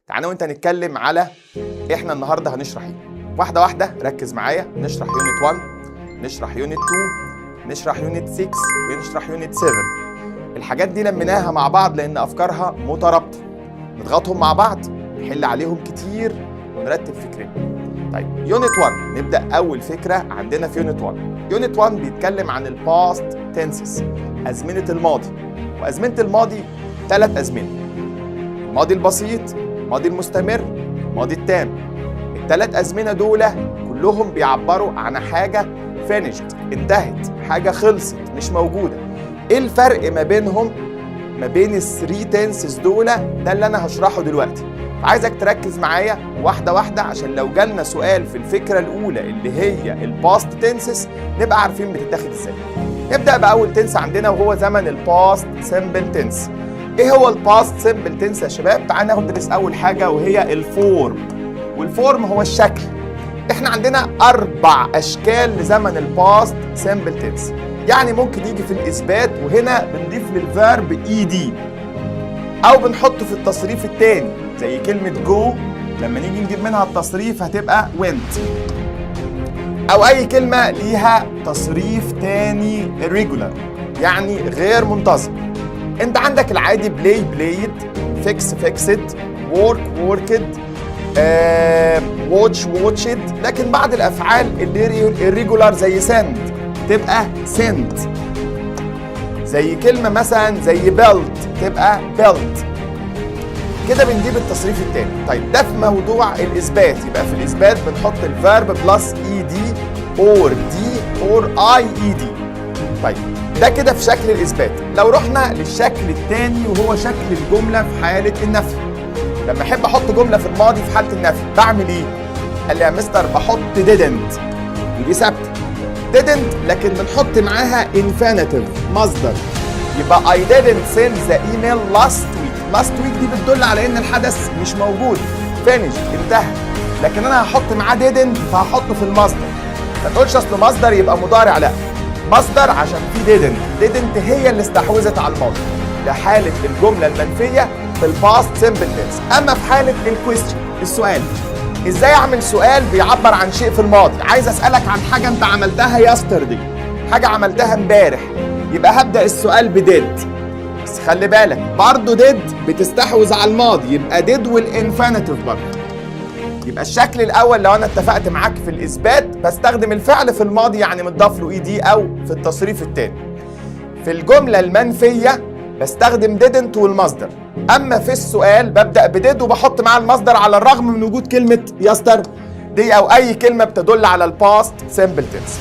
تعالى وانت نتكلم على احنا النهارده هنشرح ايه. واحده واحده ركز معايا. نشرح يونت 1، نشرح يونت 2، نشرح يونت 6 ونشرح يونت 7. الحاجات دي لميناها مع بعض لان افكارها مترابطه، نضغطهم مع بعض نحل عليهم كتير ونرتب فكرنا. طيب يونت 1 نبدا. اول فكره عندنا في يونت 1. يونت 1 بيتكلم عن الباست تنسز، ازمنه الماضي. وازمنه الماضي 3 ازمنه: الماضي البسيط، الماضي المستمر، الماضي التام. ال3 ازمنه دول كلهم بيعبروا عن حاجه finished، انتهت، حاجه خلصت مش موجوده. ايه الفرق ما بينهم ما بين ال3 تنسز دول؟ ده اللي انا هشرحه دلوقتي. عايزك تركز معايا واحده واحده عشان لو جالنا سؤال في الفكره الاولى اللي هي الباست تنسز نبقى عارفين بتتاخد ازاي. نبدا باول تنس عندنا وهو زمن الباست سمبل تنس. ايه هو الباست سمبل تنس يا شباب؟ تعالى ناخد ندرس اول حاجه وهي الفورم. والفورم هو الشكل. احنا عندنا 4 اشكال لزمن الباست سمبل تنس. يعني ممكن يجي في الاثبات وهنا بنضيف للفيرب اي دي، او بنحطه في التصريف الثاني زي كلمه جو لما نيجي نجيب منها التصريف هتبقى went، او اي كلمه ليها تصريف تاني irregular يعني غير منتظم. انت عندك العادي بلاي بلايد، فيكس فيكسد، وورك ووركد، واتش واتشد. لكن بعض الافعال الريجولار زي سند تبقى سنت، زي كلمه مثلا زي بيلت تبقى بيلت. كده بنجيب التصريف الثاني. طيب ده في موضوع الاثبات. يبقى في الاثبات بنحط الفيرب بلس اي دي اور دي اور اي اي دي. طيب ده كده في شكل الاثبات. لو رحنا للشكل الثاني وهو شكل الجمله في حاله النفي، لما احب احط جمله في الماضي في حاله النفي بعمل ايه؟ قال لي يا مستر بحط didn't، ودي ثابته didn't، لكن بنحط معاها infinitive مصدر. يبقى I didn't send the email last week. last week دي بتدل على ان الحدث مش موجود، finished انتهى، لكن انا هحط معاه didn't فهحطه في المصدر. ما تقولش اصل مصدر يبقى مضارع، لا، مصدر عشان في didn't هي اللي استحوذت على الماضي. ده حاله الجمله المنفيه في الباست سمبل تنس. اما في حاله الكويستشن السؤال، ازاي اعمل سؤال بيعبر عن شيء في الماضي؟ عايز اسالك عن حاجه انت عملتها يسترداي، حاجه عملتها امبارح، يبقى هبدا السؤال بديد. بس خلي بالك برضه ديد بتستحوذ على الماضي، يبقى ديد والانفينيتيف برضه. يبقى الشكل الاول لو انا اتفقت معاك في الاثبات بستخدم الفعل في الماضي يعني متضاف له اي دي او في التصريف الثاني. في الجمله المنفيه بستخدم didn't والمصدر. اما في السؤال ببدا بديد وبحط معاه المصدر على الرغم من وجود كلمه يستر دي او اي كلمه بتدل على الباست سمبل تنس.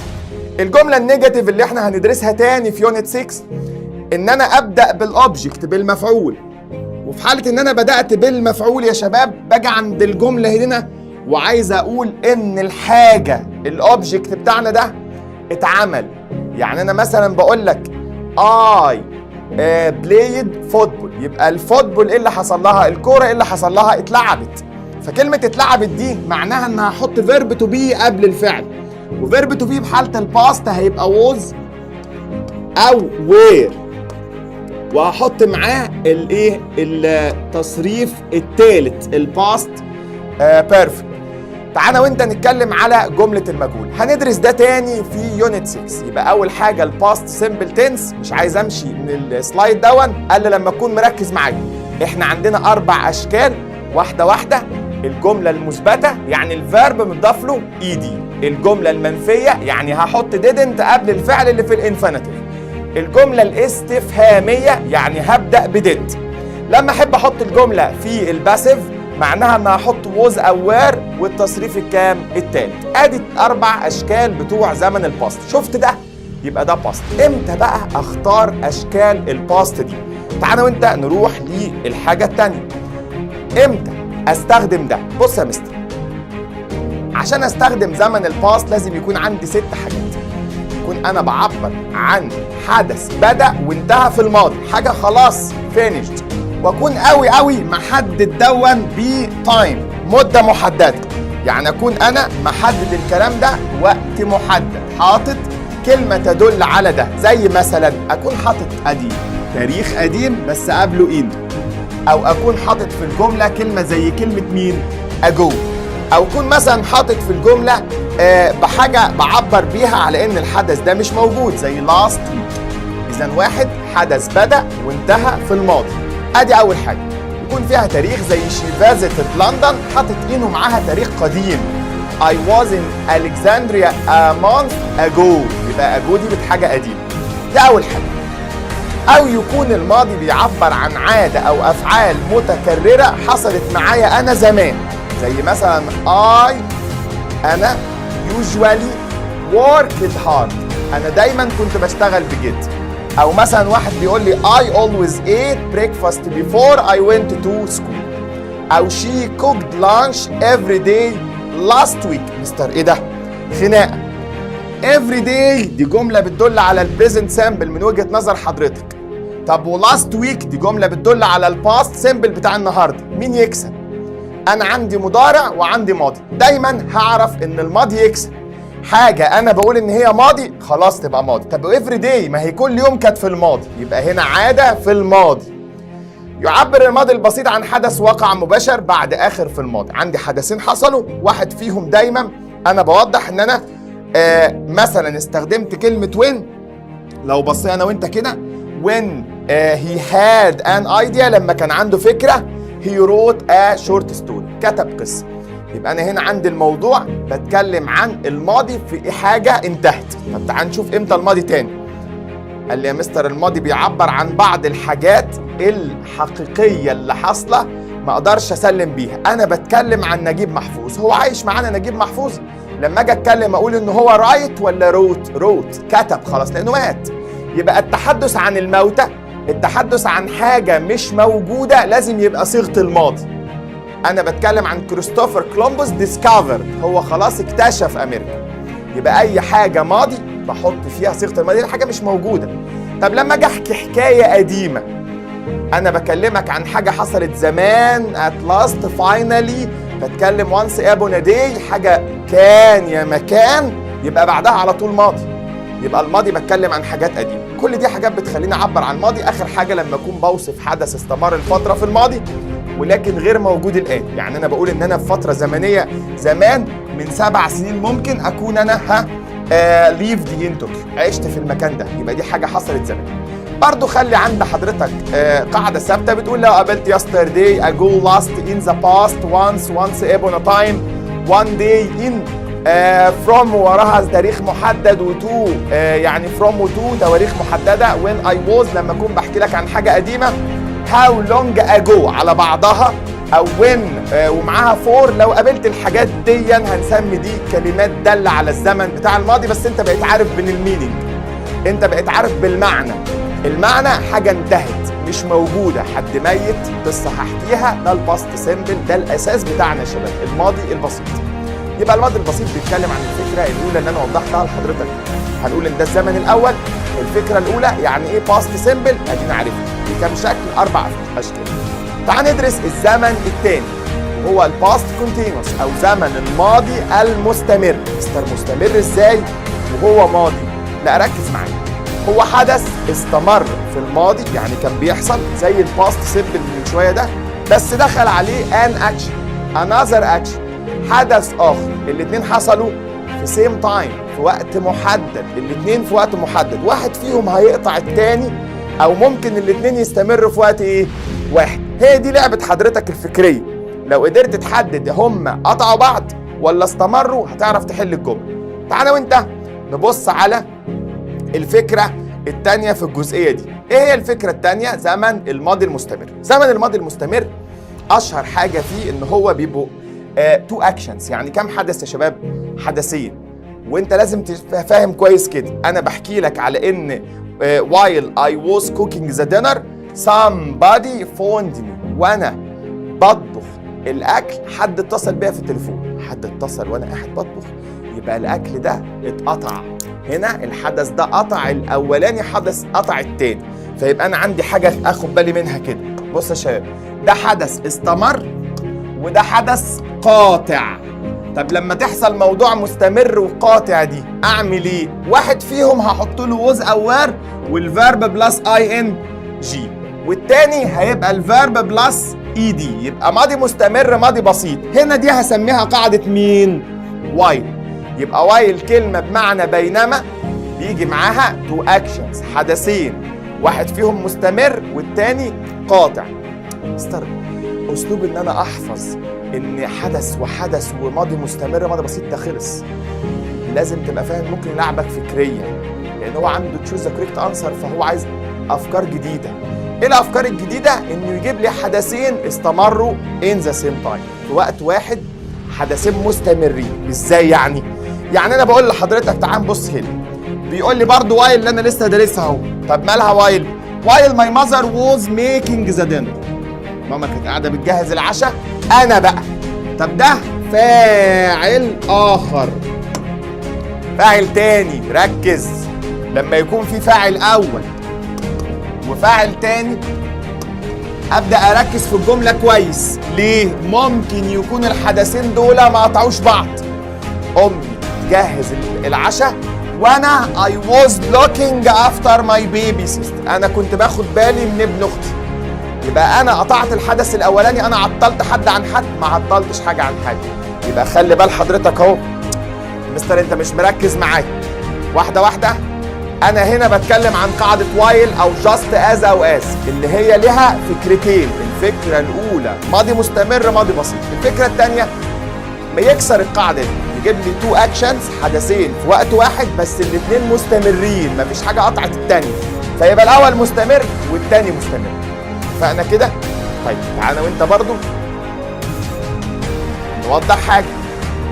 الجمله النيجاتيف اللي احنا هندرسها تاني في يونت 6 ان انا ابدا بالاوبجكت بالمفعول. وفي حاله ان انا بدات بالمفعول يا شباب باجي عند الجمله هنا وعايز اقول ان الحاجه الاوبجكت بتاعنا ده اتعمل. يعني انا مثلا بقول لك اي بلايد فوتبول، يبقى الفوتبول ايه اللي حصل لها؟ الكوره ايه اللي حصل لها؟ اتلعبت. فكلمه اتلعبت دي معناها ان هحط فيرب تو بي قبل الفعل، وفيرب تو بي بحاله الباست هيبقى ووز او وير، وهحط معاه الايه التصريف الثالث الباست بيرفكت. تعالى وانت نتكلم على جمله المجهول. هندرس ده تاني في يونت 6. يبقى اول حاجه الباست سمبل تنس. مش عايز امشي من السلايد دون الا لما اكون مركز معايا. احنا عندنا 4 اشكال واحده واحده. الجمله المثبته يعني الفيرب متضاف له اي دي. الجمله المنفيه يعني هحط didn't قبل الفعل اللي في الانفينيتيف. الجمله الاستفهاميه يعني هبدا بديد. لما احب احط الجمله في الباسيف معناها ان هحط ووز او وير والتصريف الكام؟ التالت. ادي 4 اشكال بتوع زمن الباست. شفت ده؟ يبقى ده باست. امتى بقى اختار اشكال الباست دي؟ تعالى وانت نروح للحاجه الثانيه. امتى استخدم ده؟ بص يا مستر، عشان استخدم زمن الباست لازم يكون عندي 6 حاجات. يكون انا بعبر عن حدث بدا وانتهى في الماضي، حاجه خلاص فينيشد، واكون قوي محدد دون بتايم، مده محدده. يعني اكون انا محدد الكلام ده وقت محدد، حاطط كلمه تدل على ده. زي مثلا اكون حاطط قديم، تاريخ قديم بس قبله ان، او اكون حاطط في الجمله كلمه زي كلمه مين؟ ago، او اكون مثلا حاطط في الجمله بحاجه بعبر بيها على ان الحدث ده مش موجود زي last week. اذا واحد حدث بدا وانتهى في الماضي، ادي اول حاجه. يكون فيها تاريخ زي she visited London، حاطط انه معاها تاريخ قديم. I was in Alexandria a month ago، يبقى ago دي بحاجه قديمه. دي اول حاجه. او يكون الماضي بيعبر عن عاده او افعال متكرره حصلت معايا انا زمان، زي مثلا انا usually worked hard، انا دايما كنت بشتغل بجد. او مثلا واحد بيقول لي I always ate breakfast before I went to school، او she cooked lunch every day last week. مستر ايه ده؟ خناقه. every day دي جمله بتدل على البريزنت سامبل من وجهه نظر حضرتك. طب ولاست ويك دي جمله بتدل على الباست سامبل بتاع النهارده. مين يكسب؟ انا عندي مضارع وعندي ماضي، دايما هعرف ان الماضي يكسب. حاجه انا بقول ان هي ماضي خلاص تبقى ماضي. طب افري داي ما هي كل يوم كانت في الماضي، يبقى هنا عاده في الماضي. يعبر الماضي البسيط عن حدث وقع مباشر بعد اخر في الماضي. عندي حدثين حصلوا، واحد فيهم دايما انا بوضح ان انا مثلا استخدمت كلمه when. لو بصينا انا وانت كده when he had an idea، لما كان عنده فكره he wrote a short story، كتب قصه. يبقى انا هنا عندي الموضوع بتكلم عن الماضي في حاجه انتهت. طب تعال نشوف امتى الماضي تاني. قال لي يا مستر الماضي بيعبر عن بعض الحاجات الحقيقيه اللي حاصله ما اقدرش اسلم بيها. انا بتكلم عن نجيب محفوظ، هو عايش معانا نجيب محفوظ. لما اجي اتكلم اقول ان هو رايت ولا روت؟ كتب خلاص لانه مات. يبقى التحدث عن الموتى، التحدث عن حاجه مش موجوده لازم يبقى صيغه الماضي. انا بتكلم عن كريستوفر كولومبوس ديسكفرد، هو خلاص اكتشف امريكا. يبقى اي حاجه ماضي بحط فيها صيغه الماضي، حاجه مش موجوده. طب لما اجي احكي حكايه قديمه، انا بكلمك عن حاجه حصلت زمان at last finally، بتكلم once upon a day، حاجه كان يا مكان، يبقى بعدها على طول ماضي. يبقى الماضي بتكلم عن حاجات قديمه. كل دي حاجات بتخليني اعبر عن الماضي. اخر حاجه لما اكون بوصف حدث استمر لفتره في الماضي ولكن غير موجود الان. يعني انا بقول ان انا في فتره زمنيه زمان من 7 سنين ممكن اكون انا ليفد ان طوكيو، عشت في المكان ده، يبقى دي حاجه حصلت زمان. برضو خلي عند حضرتك قاعده ثابته بتقول لو قابلت yesterday ago last in the past once upon a time one day in from وراها تاريخ محدد وتو يعني from وتو تواريخ محدده. when I was لما اكون بحكي لك عن حاجه قديمه how long ago على بعضها، او when ومعاها for. لو قابلت الحاجات دي هنسمي دي كلمات دالة على الزمن بتاع الماضي، بس انت بقيت عارف من المينينج، انت بقيت عارف بالمعنى. المعنى حاجة انتهت مش موجودة، حد ميت، قصة هحكيها، ده الباست سيمبل، ده الاساس بتاعنا يا شباب، الماضي البسيط. يبقى الماضي البسيط بيتكلم عن الفكرة الاولى اللي انا وضحتها لحضرتك. هنقول ان ده الزمن الاول، الفكرة الاولى يعني ايه باست سيمبل ادينا عارفها بكم شكل، 4 اشكال. تعال ندرس الزمن الثاني هو الباست كونتينوس او زمن الماضي المستمر. مستمر ازاي وهو ماضي؟ لا ركز معايا، هو حدث استمر في الماضي يعني كان بيحصل زي الباست سيمبل من شويه ده، بس دخل عليه ان اكشن انذر اكشن، حدث اخر. الاثنين حصلوا في سيم تايم، في وقت محدد، الاثنين في وقت محدد، واحد فيهم هيقطع الثاني او ممكن الاثنين يستمروا في وقت ايه؟ واحد. هي دي لعبه حضرتك الفكريه، لو قدرت تحدد هم قطعوا بعض ولا استمروا هتعرف تحل الجمله. تعالى وانت نبص على الفكره الثانيه في الجزئيه دي. ايه هي الفكره الثانيه؟ زمن الماضي المستمر. زمن الماضي المستمر اشهر حاجه فيه ان هو بيبقوا 2 اكشنز، يعني كم حدث يا شباب؟ حدثين. وانت لازم تفهم كويس كده، انا بحكي لك على ان while I was cooking the dinner somebody phoned me، وانا بطبخ الاكل حد اتصل بيا في التليفون، حد اتصل وانا قاعد بطبخ، يبقى الاكل ده اتقطع. هنا الحدث ده قطع الاولاني، حدث قطع التاني، فيبقى انا عندي حاجه اخد بالي منها كده. بص يا شباب، ده حدث استمر وده حدث قاطع. طب لما تحصل موضوع مستمر وقاطع دي اعمل ايه؟ واحد فيهم هحط له was او were والفيرب بلس ING، والتاني هيبقى الفيرب بلس اي دي، يبقى ماضي مستمر ماضي بسيط. هنا دي هسميها قاعدة مين؟ وايل. يبقى وايل كلمة بمعنى بينما بيجي معاها تو اكشنز، حدثين، واحد فيهم مستمر والتاني قاطع. اسلوب ان انا احفظ ان حدث وحدث وماضي مستمر ماضي بسيط ده خلص. لازم تبقى فاهم ممكن يلعبك فكريا، لان هو عنده تشوز ذا كوريكت انسر، فهو عايز افكار جديده. ايه الافكار الجديده؟ انه يجيب لي حدثين استمروا ان ذا سيم تايم، في وقت واحد، حدثين مستمرين. ازاي يعني؟ يعني انا بقول لحضرتك تعال بص هنا، بيقول لي برضه وايل اللي انا لسه دارسها اهو. طب مالها وايل؟ وايل ماي ماذر ووز ميكينج ذا دينر، ماما كانت قاعده بتجهز العشاء. انا بقى، طب ده فاعل اخر، فاعل تاني. ركز، لما يكون في فاعل اول وفاعل تاني ابدا اركز في الجمله كويس. ليه؟ ممكن يكون الحدثين دول ما قطعوش بعض. امي تجهز العشاء وانا I was looking after my baby sister، انا كنت باخد بالي من ابن اختي. يبقى انا قطعت الحدث الاولاني، انا عطلت حد عن حد؟ ما عطلتش حاجه عن حد. يبقى خلي بال حضرتك اهو مستر، انت مش مركز معايا. واحده واحده. انا هنا بتكلم عن قاعده وايل او جاست از او از، اللي هي لها فكرتين. الفكره الاولى ماضي مستمر ماضي بسيط، الفكره الثانيه ما يكسر القاعده دي، يجيب لي تو اكشنز، حدثين في وقت واحد بس الاثنين مستمرين، مفيش حاجه قطعت الثانيه، فيبقى الاول مستمر والثاني مستمر. اتفقنا كده؟ طيب تعالى وانت برضو نوضح حاجه.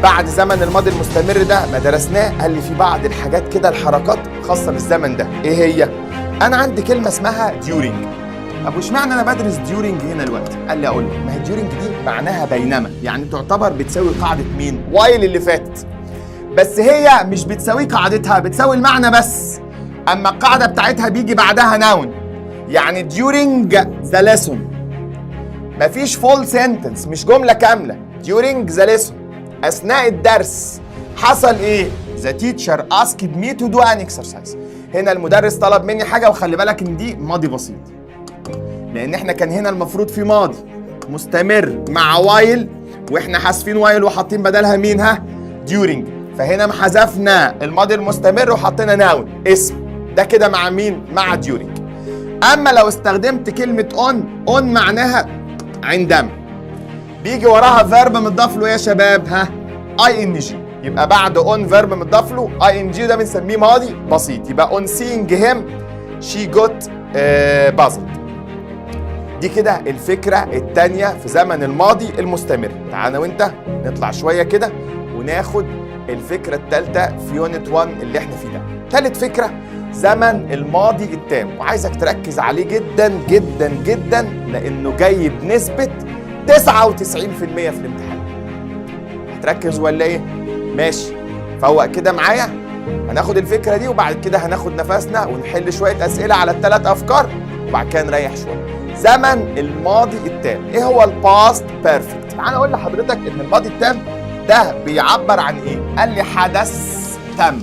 بعد زمن الماضي المستمر ده ما درسناه، قال لي في بعض الحاجات كده، الحركات خاصه بالزمن ده. ايه هي؟ انا عندي كلمه اسمها during. طب واشمعنى انا بدرس during هنا دلوقتي؟ قال لي اقول لك، ما هي during دي معناها بينما، يعني تعتبر بتساوي قاعده مين؟ وايل اللي فاتت، بس هي مش بتساوي قاعدتها، بتساوي المعنى بس. اما القاعده بتاعتها بيجي بعدها ناون، يعني during the lesson، مفيش full sentence، مش جمله كامله. during the lesson، اثناء الدرس حصل ايه؟ the teacher asked me to do an exercise. هنا المدرس طلب مني حاجه، وخلي بالك ان دي ماضي بسيط، لان احنا كان هنا المفروض في ماضي مستمر مع وايل، واحنا حاسفين وايل وحاطين بدلها مين؟ ها؟ during. فهنا حذفنا الماضي المستمر وحطينا ناون اسم، ده كده مع مين؟ مع during. اما لو استخدمت كلمه on معناها عندما، بيجي وراها فيرب مضاف له يا شباب، ها؟ ing. يبقى بعد on فيرب مضاف له ing، ده بنسميه ماضي بسيط. يبقى on seeing him she got puzzled. دي كده الفكره الثانيه في زمن الماضي المستمر. تعالى وانت نطلع شويه كده وناخد الفكره الثالثه في يونت 1 اللي احنا فيه ده. ثالث فكره زمن الماضي التام، وعايزك تركز عليه جدا جدا جدا، لانه جاي بنسبه 99% في الامتحان. هتركز ولا ايه؟ ماشي، فوق كده معايا. هناخد الفكره دي وبعد كده هناخد نفسنا ونحل شويه اسئله على الثلاث افكار، وبعد كده نريح شويه. زمن الماضي التام، ايه هو الباست بيرفكت؟ تعالى اقول لحضرتك ان الماضي التام ده بيعبر عن ايه؟ قال لي حدث تم.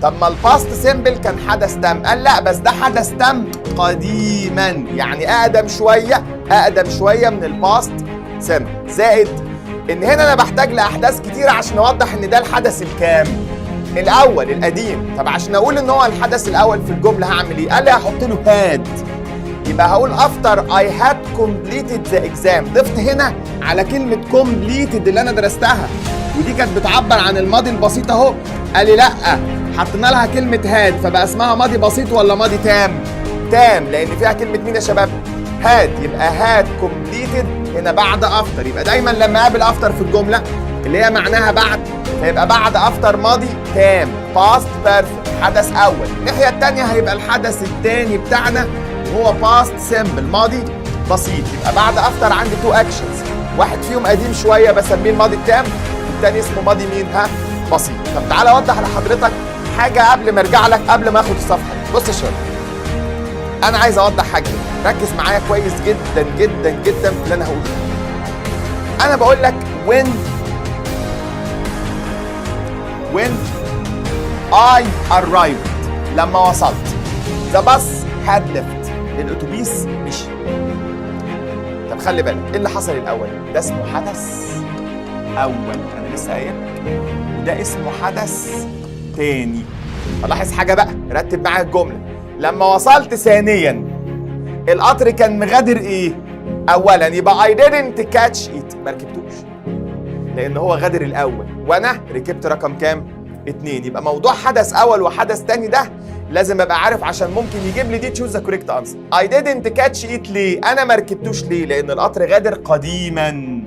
طب ما الباست سيمبل كان حدث تم، قال لا بس ده حدث تم قديما، يعني اقدم شويه من الباست سيمبل. زائد ان هنا انا بحتاج لاحداث كتير عشان اوضح ان ده الحدث الكام؟ الاول، القديم. طب عشان اقول ان هو الحدث الاول في الجمله هعمل ايه؟ قال لي هحط له هاد، يبقى هقول after I had completed the exam. ضفت هنا على كلمه completed اللي انا درستها، ودي كانت بتعبر عن الماضي البسيط اهو. قال لي لا، حطينا لها كلمه هاد، فبقى اسمها ماضي بسيط ولا ماضي تام؟ تام، لان فيها كلمه مين يا شباب؟ هاد. يبقى هاد completed هنا بعد افتر. يبقى دايما لما اقابل افتر في الجمله اللي هي معناها بعد، هيبقى بعد افتر ماضي تام، past perfect، حدث اول. الناحيه الثانيه هيبقى الحدث الثاني بتاعنا هو past simple، ماضي بسيط. يبقى بعد افتر عندي تو اكشنز، واحد فيهم قديم شويه بسميه الماضي التام، والثاني اسمه ماضي مين؟ ها؟ بسيط. طب تعالى اوضح لحضرتك حاجه قبل ما ارجع لك، قبل ما اخد الصفحه دي. بص يا شباب، انا عايز اوضح حاجه، ركز معايا كويس جدا جدا جدا في اللي انا هقوله. انا بقول لك when I arrived، لما وصلت. the bus had left، الاتوبيس مشي. طب خلي بالك ايه اللي حصل الاول؟ ده اسمه حدث اول، انا لسه قايل لك، وده اسمه حدث تاني. فلاحظ حاجه بقى، رتب معايا الجمله. لما وصلت ثانيا القطر كان مغادر ايه؟ اولا، يبقى I didn't catch it، ما ركبتوش لان هو غادر الاول وانا ركبت رقم كام؟ 2. يبقى موضوع حدث اول وحدث تاني ده لازم ابقى عارف عشان ممكن يجيب لي دي تشوز ذا كوريكت انسر. I didn't catch it ليه؟ انا ما ركبتوش ليه؟ لان القطر غادر قديما.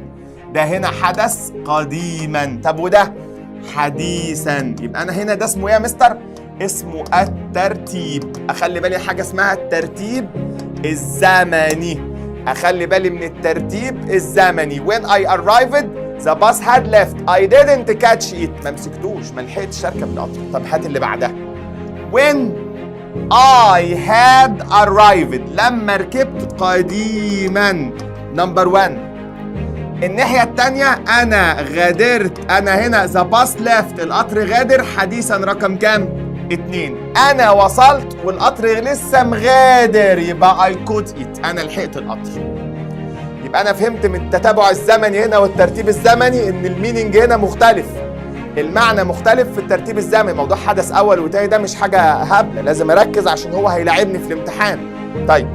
ده هنا حدث قديما. طب وده حديثا. يبقى انا هنا ده اسمه ايه يا مستر؟ اسمه الترتيب. اخلي بالي حاجه اسمها الترتيب الزمني. اخلي بالي من الترتيب الزمني. When I arrived the bus had left I didn't catch it، ما مسكتوش، ما لحقتش اركب القطر. طب هات اللي بعدها. When I had arrived، لما ركبت قديما. نمبر 1. الناحية التانية أنا غادرت، أنا هنا the bus left، القطر غادر حديثا رقم كام؟ 2. أنا وصلت والقطر لسه مغادر، يبقى I caught it، أنا لحقت القطر. يبقى أنا فهمت من التتابع الزمني هنا والترتيب الزمني إن المينينج هنا مختلف، المعنى مختلف في الترتيب الزمني. موضوع حدث أول وتاني ده مش حاجة هبلة، لازم أركز عشان هو هيلاعبني في الامتحان. طيب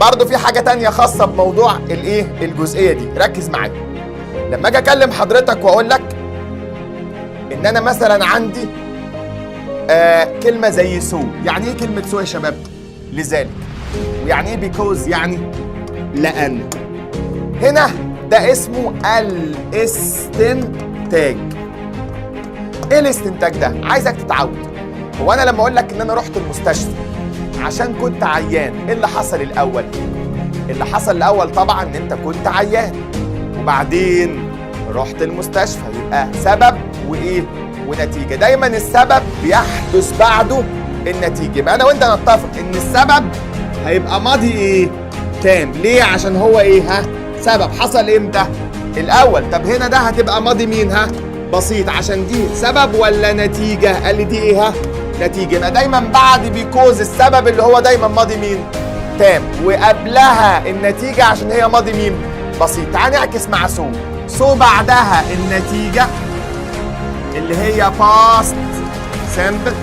برضه في حاجة تانية خاصة بموضوع الايه؟ الجزئية دي، ركز معايا. لما اجي اكلم حضرتك واقول لك ان انا مثلا عندي كلمة زي سو، يعني ايه كلمة سو يا شباب؟ لذلك. ويعني ايه بيكوز؟ يعني لأن. هنا ده اسمه الاستنتاج. ايه الاستنتاج ده؟ عايزك تتعود. هو انا لما اقول لك ان انا رحت المستشفى عشان كنت عيان، ايه اللي حصل الاول؟ اللي حصل الاول طبعا ان انت كنت عيان وبعدين رحت المستشفى، يبقى سبب وايه؟ ونتيجه. دايما السبب بيحدث بعده النتيجه. يبقى انا وانت نتفق ان السبب هيبقى ماضي ايه؟ تام. ليه؟ عشان هو ايه؟ ها؟ سبب حصل امتى؟ الاول. طب هنا ده هتبقى ماضي مين؟ ها؟ بسيط، عشان دي سبب ولا نتيجه؟ قال لي دي ايه؟ ها؟ نتيجة. يبقى دايما بعد بيكوز السبب اللي هو دايما ماضي مين؟ تام، وقبلها النتيجة عشان هي ماضي مين؟ بسيط. تعال نعكس مع سو. سو بعدها النتيجة اللي هي past simple،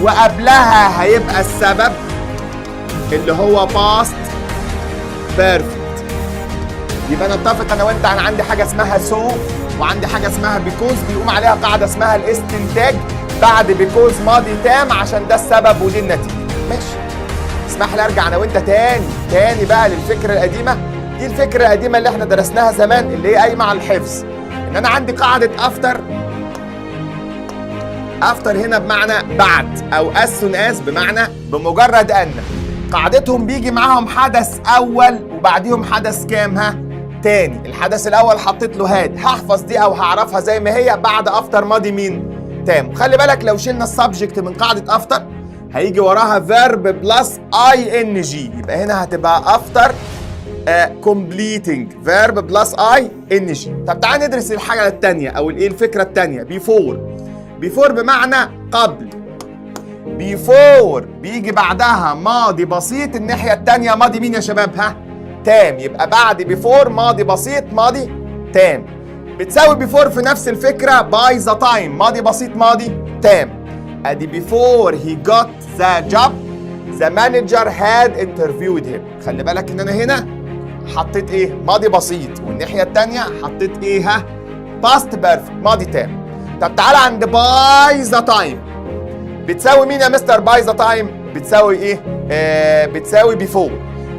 وقبلها هيبقى السبب اللي هو past perfect. يبقى نتفق انا وانت، انا عندي حاجة اسمها سو وعندي حاجة اسمها بيكوز، بيقوم عليها قاعدة اسمها الاستنتاج بعد بيكوز ماضي تام عشان ده السبب ودي النتيجة. ماشي. اسمح لي ارجع انا وانت تاني بقى للفكرة القديمة. دي الفكرة القديمة اللي احنا درسناها زمان اللي هي قايمة على الحفظ. ان انا عندي قاعدة افتر هنا بمعنى بعد، او as soon as بمعنى بمجرد ان. قاعدتهم بيجي معاهم حدث اول وبعديهم حدث كام؟ ها؟ تاني. الحدث الاول حطيت له هاد، هحفظ دي او هعرفها زي ما هي. بعد افتر ماضي مين؟ تام. خلي بالك لو شلنا السبجكت من قاعدة افتر هيجي وراها فيرب بلس اي ان جي، يبقى هنا هتبقى افتر completing فيرب بلس اي ان جي. طب تعال ندرس الحاجة التانية او الايه الفكرة التانية. بيفور بمعنى قبل. بيفور بيجي بعدها ماضي بسيط، الناحية التانية ماضي مين يا شباب؟ ها؟ تام. يبقى بعد بيفور ماضي بسيط ماضي تام. بتساوي بيفور في نفس الفكرة باي ذا تايم، ماضي بسيط ماضي تام. ادي بيفور هي جوت ذا جوب ذا مانجر هاد انترفيود هيم. خلي بالك ان انا هنا حطيت ايه؟ ماضي بسيط، والناحية التانية حطيت ايه؟ ها؟ باست بيرفكت ماضي تام. طب تعالى عند باي ذا تايم. بتساوي مين يا مستر باي ذا تايم؟ بتساوي ايه؟ بتساوي بيفور.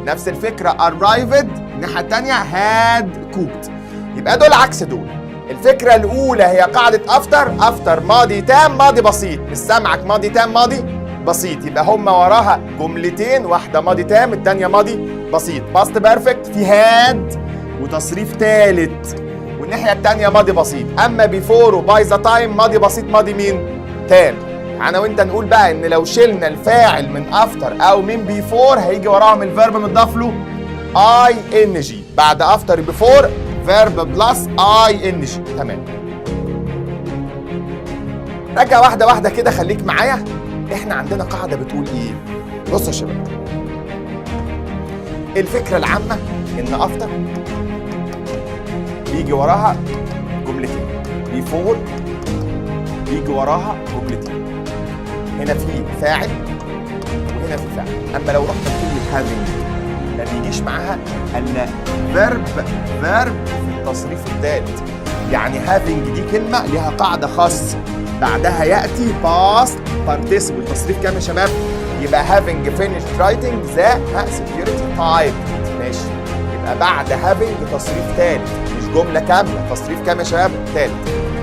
نفس الفكرة arrived، الناحية التانية had cooked. يبقى دول عكس دول. الفكرة الأولى هي قاعدة أفتر ماضي تام ماضي بسيط، مش سامعك ماضي تام ماضي بسيط، يبقى هما وراها جملتين، واحدة ماضي تام التانية ماضي بسيط. باست بيرفكت في هاد وتصريف تالت، والناحية التانية ماضي بسيط. أما بيفور وباي ذا تايم ماضي بسيط ماضي مين؟ تام. أنا وأنت نقول بقى إن لو شلنا الفاعل من أفتر أو من بيفور هيجي وراهم الفيرب متضاف له اي ان جي. بعد افتر بيفور فيرب بلس اي ان جي. تمام. رجع واحده واحده كده، خليك معايا. احنا عندنا قاعده بتقول ايه؟ بصوا يا شباب، الفكرة العامة إن أفتر بيجي وراها جملتين، بيفور بيجي وراها جملتين، هنا في فاعل وهنا في فاعل. أما لو رحنا كلمة having ما بيجيش معاها إلا verb في التصريف الثالث. يعني having دي كلمة لها قاعدة خاصة، بعدها يأتي past participle. تصريف كام يا شباب؟ يبقى having finished writing the security type. ماشي، يبقى بعد having تصريف ثالث، مش جملة كاملة. تصريف كام يا شباب؟ ثالث.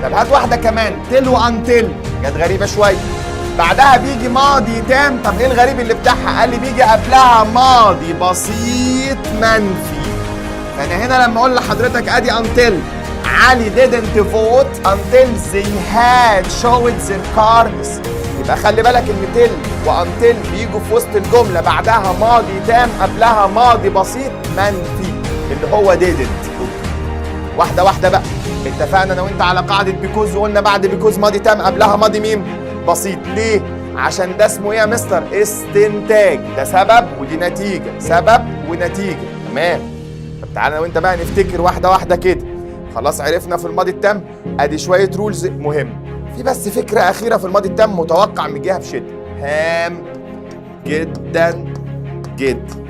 طب هات واحدة كمان، till وuntil، جت غريبة شوية. بعدها بيجي ماضي تام. طب ايه الغريب اللي بتاعها؟ قال لي بيجي قبلها ماضي بسيط منفي. فانا هنا لما اقول لحضرتك ادي until علي didn't vote until they had showed their cards، يبقى خلي بالك ان till وانتل بيجوا في وسط الجمله بعدها ماضي تام قبلها ماضي بسيط منفي اللي هو didn't. واحده واحده بقى، اتفقنا انا وانت على قاعده بيكوز وقلنا بعد بيكوز ماضي تام قبلها ماضي مين؟ بسيط. ليه؟ عشان ده اسمه ايه يا مستر؟ استنتاج. ده سبب ودي نتيجه، سبب ونتيجه. تمام. طب تعالى انا وانت بقى نفتكر واحده واحده كده. خلاص عرفنا في الماضي التام ادي شويه رولز مهم. في بس فكره اخيره في الماضي التام متوقع مجيها بشده، هام جدا جدا.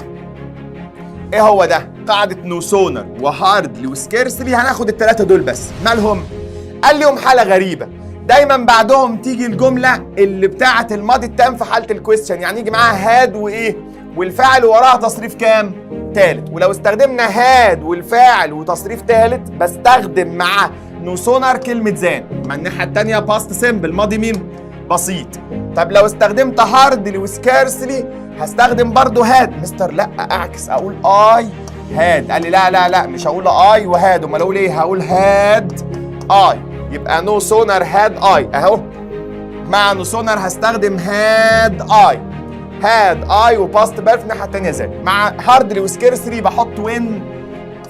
ايه هو ده؟ قاعده نو سونر وهاردلي وسكيرسلي. هناخد الثلاثه دول بس. مالهم؟ قال لهم حاله غريبه، دايما بعدهم تيجي الجمله اللي بتاعه الماضي التام في حاله الكويستشن، يعني يجي معاها هاد وايه والفاعل وراها تصريف كام؟ ثالث. ولو استخدمنا هاد والفاعل وتصريف ثالث بستخدم مع نو سونر كلمه زان. مع الناحيه الثانيه باست سيمبل، ماضي مين؟ بسيط. طب لو استخدمت هاردلي وسكارسلي هستخدم برضو هاد. مستر لا اعكس، اقول اي هاد. قال لي لا لا لا مش هقول اي وهاد، امال اقول ايه؟ هقول هاد اي. يبقى نو سونر هاد اي اهو. مع نو سونر هستخدم هاد اي، هاد اي وباست بيرف الناحيه الثانيه زاد. مع هاردلي وسكيرسلي بحط وين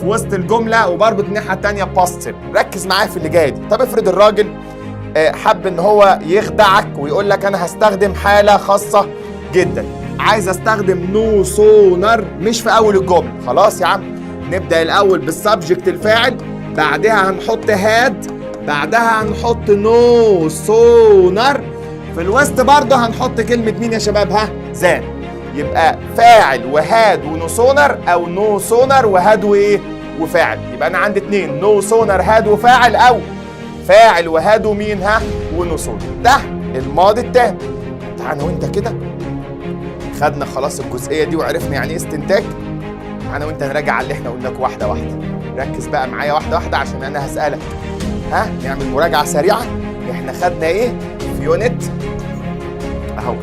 في وسط الجمله وبربط الناحيه الثانيه باست سيب. ركز معايا في اللي جايه دي. طب افرض الراجل حب ان هو يخدعك ويقول لك انا هستخدم حاله خاصه جدا، عايز استخدم نو سونر مش في اول الجمله. خلاص يا عم، نبدا الاول بالسبجكت الفاعل، بعدها هنحط هاد، بعدها هنحط نو سونر، في الوسط برضه هنحط كلمه مين يا شباب؟ ها؟ زان. يبقى فاعل وهاد ونو سونر، او نو سونر وهاد وايه؟ وفاعل. يبقى انا عندي اتنين، نو سونر هاد وفاعل، او فاعل وهاد ومين؟ ها؟ ونو سونر. ده الماضي التام. تعالى وانت كده خدنا خلاص الجزئيه دي وعرفنا يعني ايه استنتاج. انا وانت نراجع على اللي احنا قلنا لك واحده واحده. ركز بقى معايا واحده واحده عشان انا هسالك. ها؟ نعمل مراجعه سريعه. احنا خدنا ايه في يونت اهو.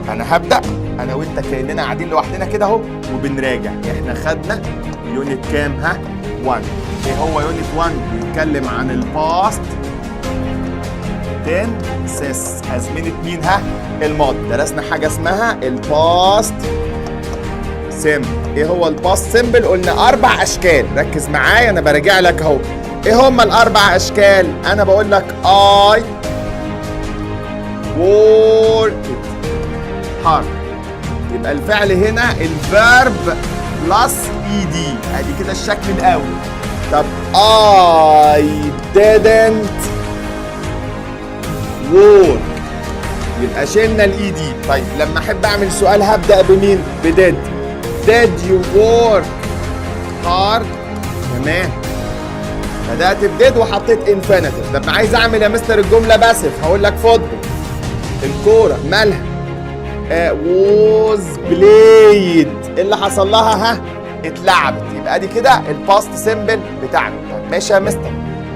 انا هبدا انا وانت كاننا قاعدين لوحدنا كده اهو وبنراجع. احنا خدنا يونت كام؟ ها؟ 1. ايه هو يونت 1؟ بيتكلم عن الباست تنسس، ازمنه مين؟ ها؟ الماضي. درسنا حاجه اسمها الباست سيمبل. ايه هو الباست سيمبل؟ قلنا 4 اشكال. ركز معايا انا براجع لك اهو. ايه هم ال4 اشكال؟ انا بقول لك I worked hard، يبقى الفعل هنا الفيرب بلس ed. ادي كده الشكل الاول. طب I didn't work، يبقى شلنا الاي دي. طيب لما احب اعمل سؤال هبدا بمين؟ بديد. did you work hard؟ تمام، بدات بديد وحطيت انفينيتيف. طب عايز اعمل يا مستر الجمله باسف، هقول لك فوتبول. الكوره مالها؟ was played، اللي حصل لها؟ ها؟ اتلعبت. يبقى دي كده الباست سيمبل بتاعنا. طب ماشي يا مستر،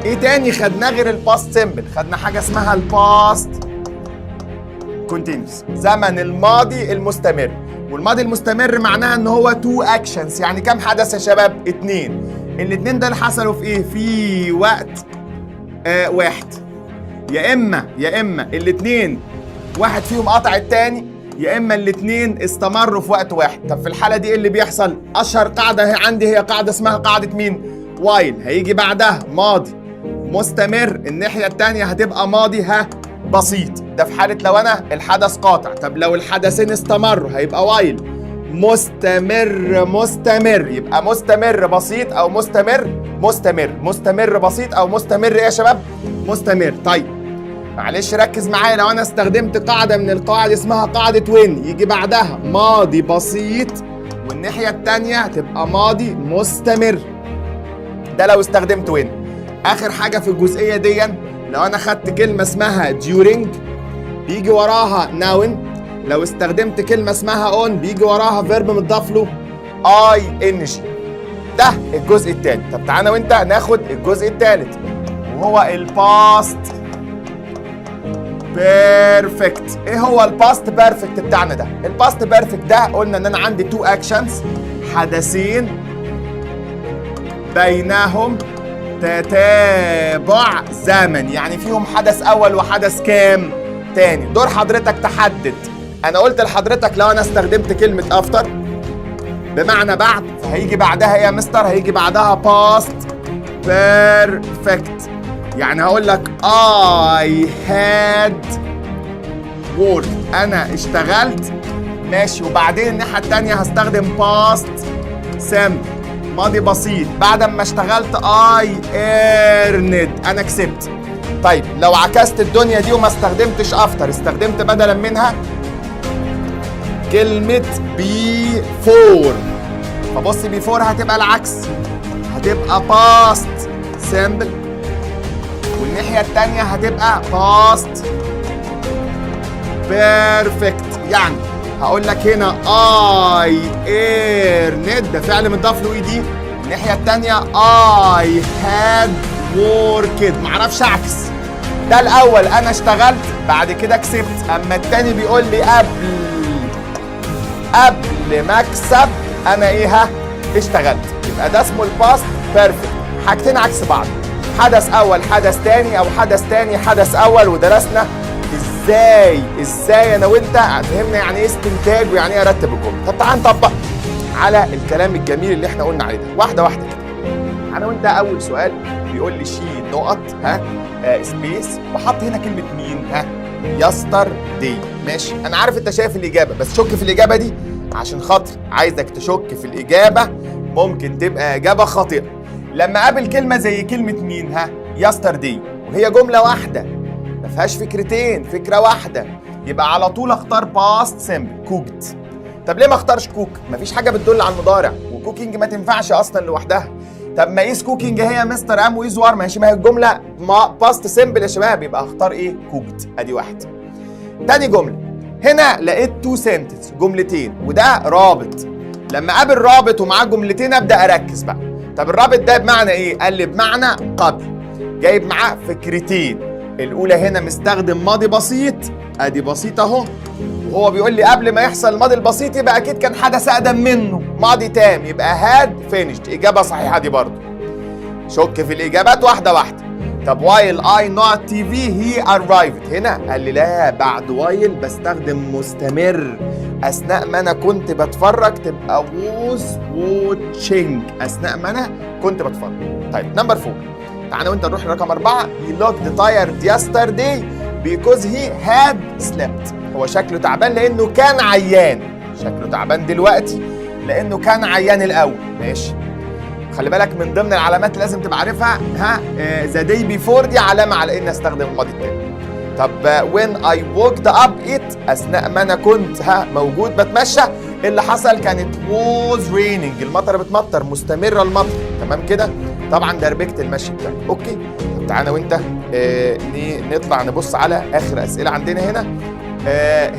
ايه تاني خدناه غير الباست سيمبل؟ خدنا حاجه اسمها الباست كونتينيوس، زمن الماضي المستمر. والماضي المستمر معناها ان هو 2 اكشنز، يعني كام حدث يا شباب؟ 2. الاتنين دول حصلوا في ايه؟ في وقت واحد. يا اما الاتنين واحد فيهم قطع التاني، يا اما الاتنين استمروا في وقت واحد. طب في الحاله دي ايه اللي بيحصل؟ اشهر قاعده عندي هي قاعده اسمها قاعده مين؟ وايل. هيجي بعدها ماضي مستمر، الناحيه التانيه هتبقى ماضي بسيط. ده في حالة لو أنا الحدث قاطع. طب لو الحدثين استمروا هيبقى وايل مستمر. يبقى مستمر بسيط أو مستمر بسيط أو مستمر إيه يا شباب؟ مستمر. طيب معلش ركز معايا، لو أنا استخدمت قاعدة من القواعد اسمها قاعدة وين، يجي بعدها ماضي بسيط والناحية التانية تبقى ماضي مستمر. ده لو استخدمت وين. آخر حاجة في الجزئية دي، لو أنا خدت كلمة اسمها during بيجي وراها noun، لو استخدمت كلمة اسمها on بيجي وراها verb متضاف له ing. ده الجزء التاني. طب تعالى وانت ناخد الجزء التالت وهو الباست بيرفكت. ايه هو الباست بيرفكت بتاعنا ده؟ الباست بيرفكت ده قلنا ان انا عندي تو اكشنز، حدثين بينهم تتابع زمن، يعني فيهم حدث اول وحدث كام تاني. دور حضرتك تحدد. انا قلت لحضرتك لو انا استخدمت كلمة افتر بمعنى بعد فهيجي بعدها ايه يا مستر؟ هيجي بعدها باست بيرفكت. يعني هقول لك I had worked، انا اشتغلت ماشي، وبعدين الناحية التانية هستخدم باست simple ماضي بسيط، بعد ما اشتغلت I earned، انا كسبت. طيب لو عكست الدنيا دي وما استخدمتش افتر، استخدمت بدلا منها كلمة before، فبص before هتبقى العكس، هتبقى past simple، والناحية التانية هتبقى past perfect. يعني هقول لك هنا I earned ده فعل مضاف له دي، الناحية التانية I had worked، معرفش عكس. ده الأول أنا اشتغلت بعد كده كسبت، أما التاني بيقول لي قبل ما أكسب أنا إيه اشتغلت. يبقى ده اسمه الباست بيرفكت. حاجتين عكس بعض، حدث أول حدث تاني أو حدث تاني حدث أول، ودرسنا ازاي انا وانت فهمنا يعني ايه استنتاج ويعني ايه ارتب الجمله. طب تعال نطبق على الكلام الجميل اللي احنا قلنا عليه ده واحده واحده كده. انا وانت اول سؤال بيقول لي شي نقط سبيس وحط هنا كلمه مين يستر دي. ماشي انا عارف انت شايف الاجابه، بس شك في الاجابه دي عشان خاطر عايزك تشك في الاجابه، ممكن تبقى اجابه خاطئه. لما اقابل كلمه زي كلمه مين يستر دي وهي جمله واحده ما فيهاش فكرتين، فكره واحده، يبقى على طول اختار باست سيمبل كوكت. طب ليه ما اختارش كوك؟ مفيش حاجه بتدل على المضارع، وكوكينج ما تنفعش اصلا لوحدها. طب ما قيس كوكينج هي مستر ام وايز وار، ماشي ما هي الجمله باست سيمبل يا شباب، يبقى اختار ايه؟ كوكت. ادي واحده. تاني جمله هنا لقيت تو سنتنس جملتين وده رابط، لما اقابل رابط ومعاه جملتين ابدا اركز بقى. طب الرابط ده بمعنى ايه؟ قال لي بمعنى قبل، جايب معاه فكرتين. الاولى هنا مستخدم ماضي بسيط، ادي بسيط اهو، وهو بيقول لي قبل ما يحصل الماضي البسيط يبقى اكيد كان حدث اقدم منه ماضي تام، يبقى هاد فينيشد. اجابه صحيحه دي برضه. شك في الاجابات واحده واحده. طب while I not TV he arrived، هنا قال لي لا بعد while بستخدم مستمر، اثناء ما انا كنت بتفرج تبقى was watching، اثناء ما انا كنت بتفرج. طيب نمبر 4، تعالى وانت نروح لرقم 4. he looked tired yesterday because he had slept، هو شكله تعبان لانه كان عيان، شكله تعبان دلوقتي لانه كان عيان الاول. ماشي خلي بالك من ضمن العلامات لازم تبقى عارفها ذا داي بيفور دي علامه على ان استخدم الماضي التاني. طب when I walked up it، اثناء ما انا كنت موجود بتمشى، اللي حصل كانت was raining، المطر بتمطر، مستمره المطر، تمام كده. طبعا دربكت المشي بتاعي. اوكي طب تعالى وانت نطلع نبص على اخر اسئله عندنا هنا.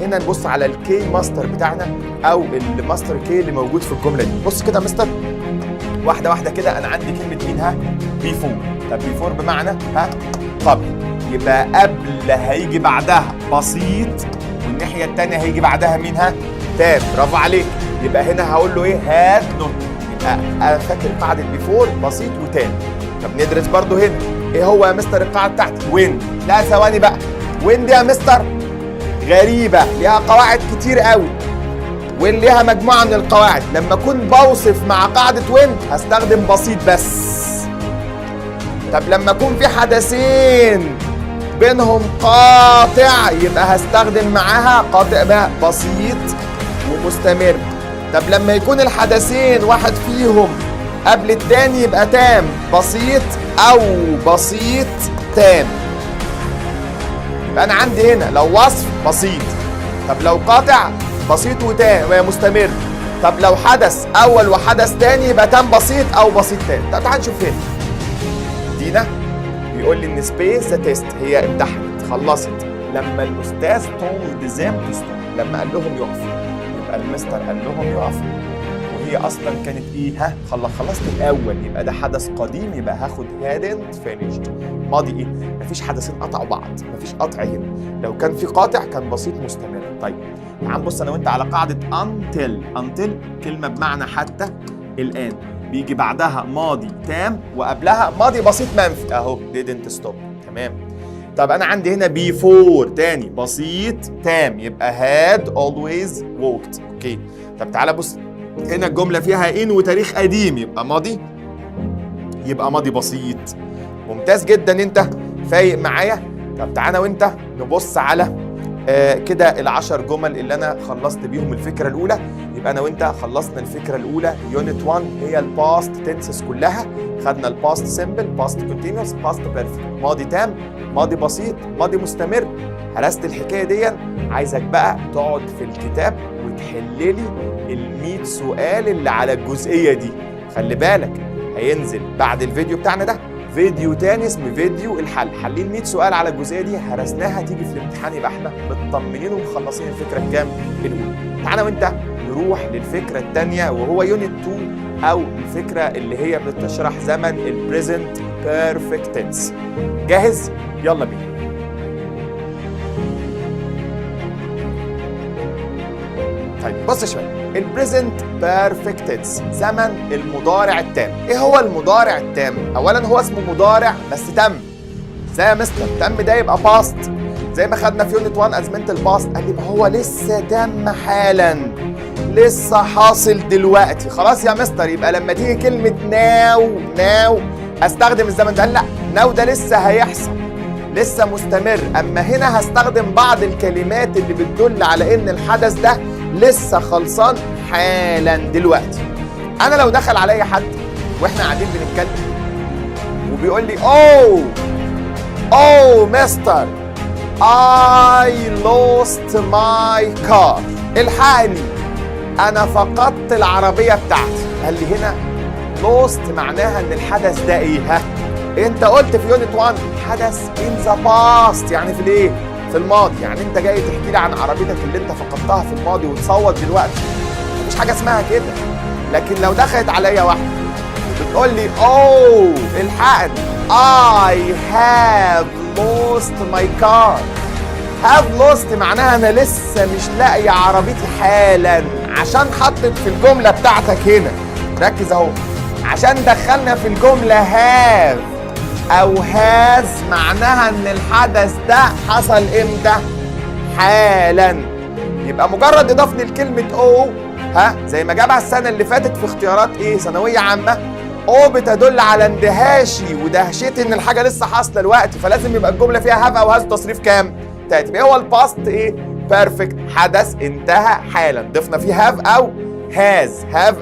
هنا نبص على الكي ماستر بتاعنا او الماستر كي اللي موجود في الجمله دي. بص كده يا مستر واحده واحده كده. انا عندي كلمه مين بيفور. طب بيفور بمعنى قبل، يبقى قبل هيجي بعدها بسيط، والناحيه الثانيه هيجي بعدها مين تام. برافو عليك. يبقى هنا هقول له ايه؟ هاد نوت. يبقى انا فاكر قاعده بيفور بسيط وتام. طب ندرس برضو هنا ايه هو يا مستر القاعده بتاعتي؟ وين. لا ثواني بقى، وين دي يا مستر غريبه، ليها قواعد كتير قوي، وين ليها مجموعه من القواعد. لما اكون بوصف مع قاعده وين هستخدم بسيط بس. طب لما اكون في حدثين بينهم قاطع يبقى هستخدم معاها قاطع بقى بسيط ومستمر. طب لما يكون الحدثين واحد فيهم قبل التاني يبقى تام بسيط أو بسيط تام. يبقى أنا عندي هنا لو وصف بسيط، طب لو قاطع بسيط وتام مستمر، طب لو حدث أول وحدث تاني يبقى تام بسيط أو بسيط تام. طب تعال نشوف هنا دينا بيقول لي إن سبيس ذا تيست هي امتحنت خلصت لما الأستاذ told them to stop، لما قال لهم يقفوا. يبقى المستر قال لهم يقفوا وهي اصلا كانت ايه؟ خلصت الاول، يبقى ده حدث قديم، يبقى هاخد hadn't finished. ماضي ايه؟ مفيش حدثين قطعوا بعض، مفيش قطع هنا. لو كان في قاطع كان بسيط مستمر. طيب تعال نبص انا وانت على قاعده until كلمه بمعنى حتى الان، بيجي بعدها ماضي تام وقبلها ماضي بسيط منفي اهو didn't stop. تمام. طب انا عندي هنا before تاني بسيط تام، يبقى had always walked. اوكي. طب تعالى بص هنا الجمله فيها ان وتاريخ قديم، يبقى ماضي بسيط. ممتاز جدا، انت فايق معايا. طب تعالى وانت نبص على كده ال10 جمل اللي انا خلصت بيهم الفكره الاولى. يبقى انا وانت خلصنا الفكره الاولى يونت 1 هي الباست تنسز كلها. خدنا الباست سيمبل، باست كونتينوس، باست بيرفكت، ماضي تام، ماضي بسيط، ماضي مستمر. هرست الحكايه دي. عايزك بقى تقعد في الكتاب وتحللي ال100 سؤال اللي على الجزئيه دي. خلي بالك هينزل بعد الفيديو بتاعنا ده فيديو تاني اسمه فيديو الحل، حلين 100 سؤال على الجزئيه دي هرسناها تيجي في الامتحان، يبقى احنا مطمنين ومخلصين الفكره الكام الاولى. تعالى وانت نروح للفكره الثانيه وهو يونت 2 او الفكره اللي هي بتشرح زمن البريزنت بيرفكت تنس. جاهز؟ يلا بينا. طيب بص شويه، البريزنت بيرفكت تنس زمن المضارع التام. ايه هو المضارع التام؟ اولا هو اسمه مضارع بس تم، زي يا مستر تم ده يبقى باست، زي ما خدنا في يونت 1 ازمنه الباست. قال لي ما هو لسه تم حالا، لسه حاصل دلوقتي. خلاص يا مستر، يبقى لما تيجي كلمه ناو استخدم الزمن ده. قال لا، ناو ده لسه هيحصل، لسه مستمر. اما هنا هستخدم بعض الكلمات اللي بتدل على ان الحدث ده لسه خلصان حالا دلوقتي. انا لو دخل عليا حد واحنا قاعدين بنتكلم وبيقول لي اوه مستر I lost my car، الحقني انا فقدت العربية بتاعتي. قال لي هنا lost معناها ان الحدث ده ايه؟ انت قلت في يونت 1 حدث in the past، يعني في الايه؟ في الماضي. يعني انت جاي تحكي لي عن عربيتك اللي انت فقدتها في الماضي وتصوت دلوقتي، مفيش حاجه اسمها كده. لكن لو دخلت عليا واحده بتقول لي الحقني I have lost my car، have lost معناها انا لسه مش لاقي عربيتي حالا، عشان حطت في الجمله بتاعتك هنا. ركز اهو، عشان دخلنا في الجمله have او هاز معناها ان الحدث ده حصل امتى؟ حالا. يبقى مجرد اضافه لكلمه زي ما جابها السنه اللي فاتت في اختيارات ثانويه عامه، بتدل على اندهاشي ودهشتي ان الحاجه لسه حاصله دلوقتي، فلازم يبقى الجمله فيها هاف او هاز تصريف كام؟ تالت. يبقى هو الباست بيرفكت، حدث انتهى حالا، ضفنا فيه هاف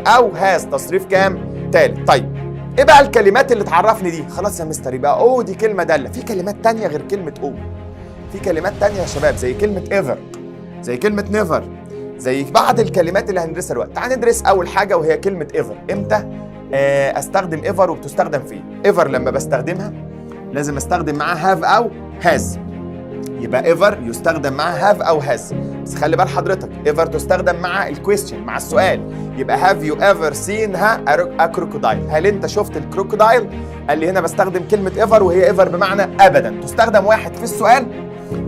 او هاز تصريف كام؟ تالت. طيب ايه بقى الكلمات اللي تعرفني دي؟ خلاص يا مستر، يبقى دي كلمه داله. في كلمات تانية غير كلمه في كلمات تانية يا شباب، زي كلمه ايفر، زي كلمه نيفر، زي بعض الكلمات اللي هندرسها دلوقتي. تعال ندرس اول حاجه وهي كلمه ايفر. امتى استخدم ايفر وبتستخدم فين؟ ايفر لما بستخدمها لازم استخدم معاها هاف او هاز، يبقى ايفر يستخدم معاها هاف او هاز. بس خلي بال حضرتك، ايفر تستخدم مع الكويستشن، مع السؤال. يبقى هاف يو ايفر سين ا كروكودايل، هل انت شفت الكروكودايل؟ قال لي هنا بستخدم كلمه ايفر وهي ايفر بمعنى ابدا. تستخدم واحد في السؤال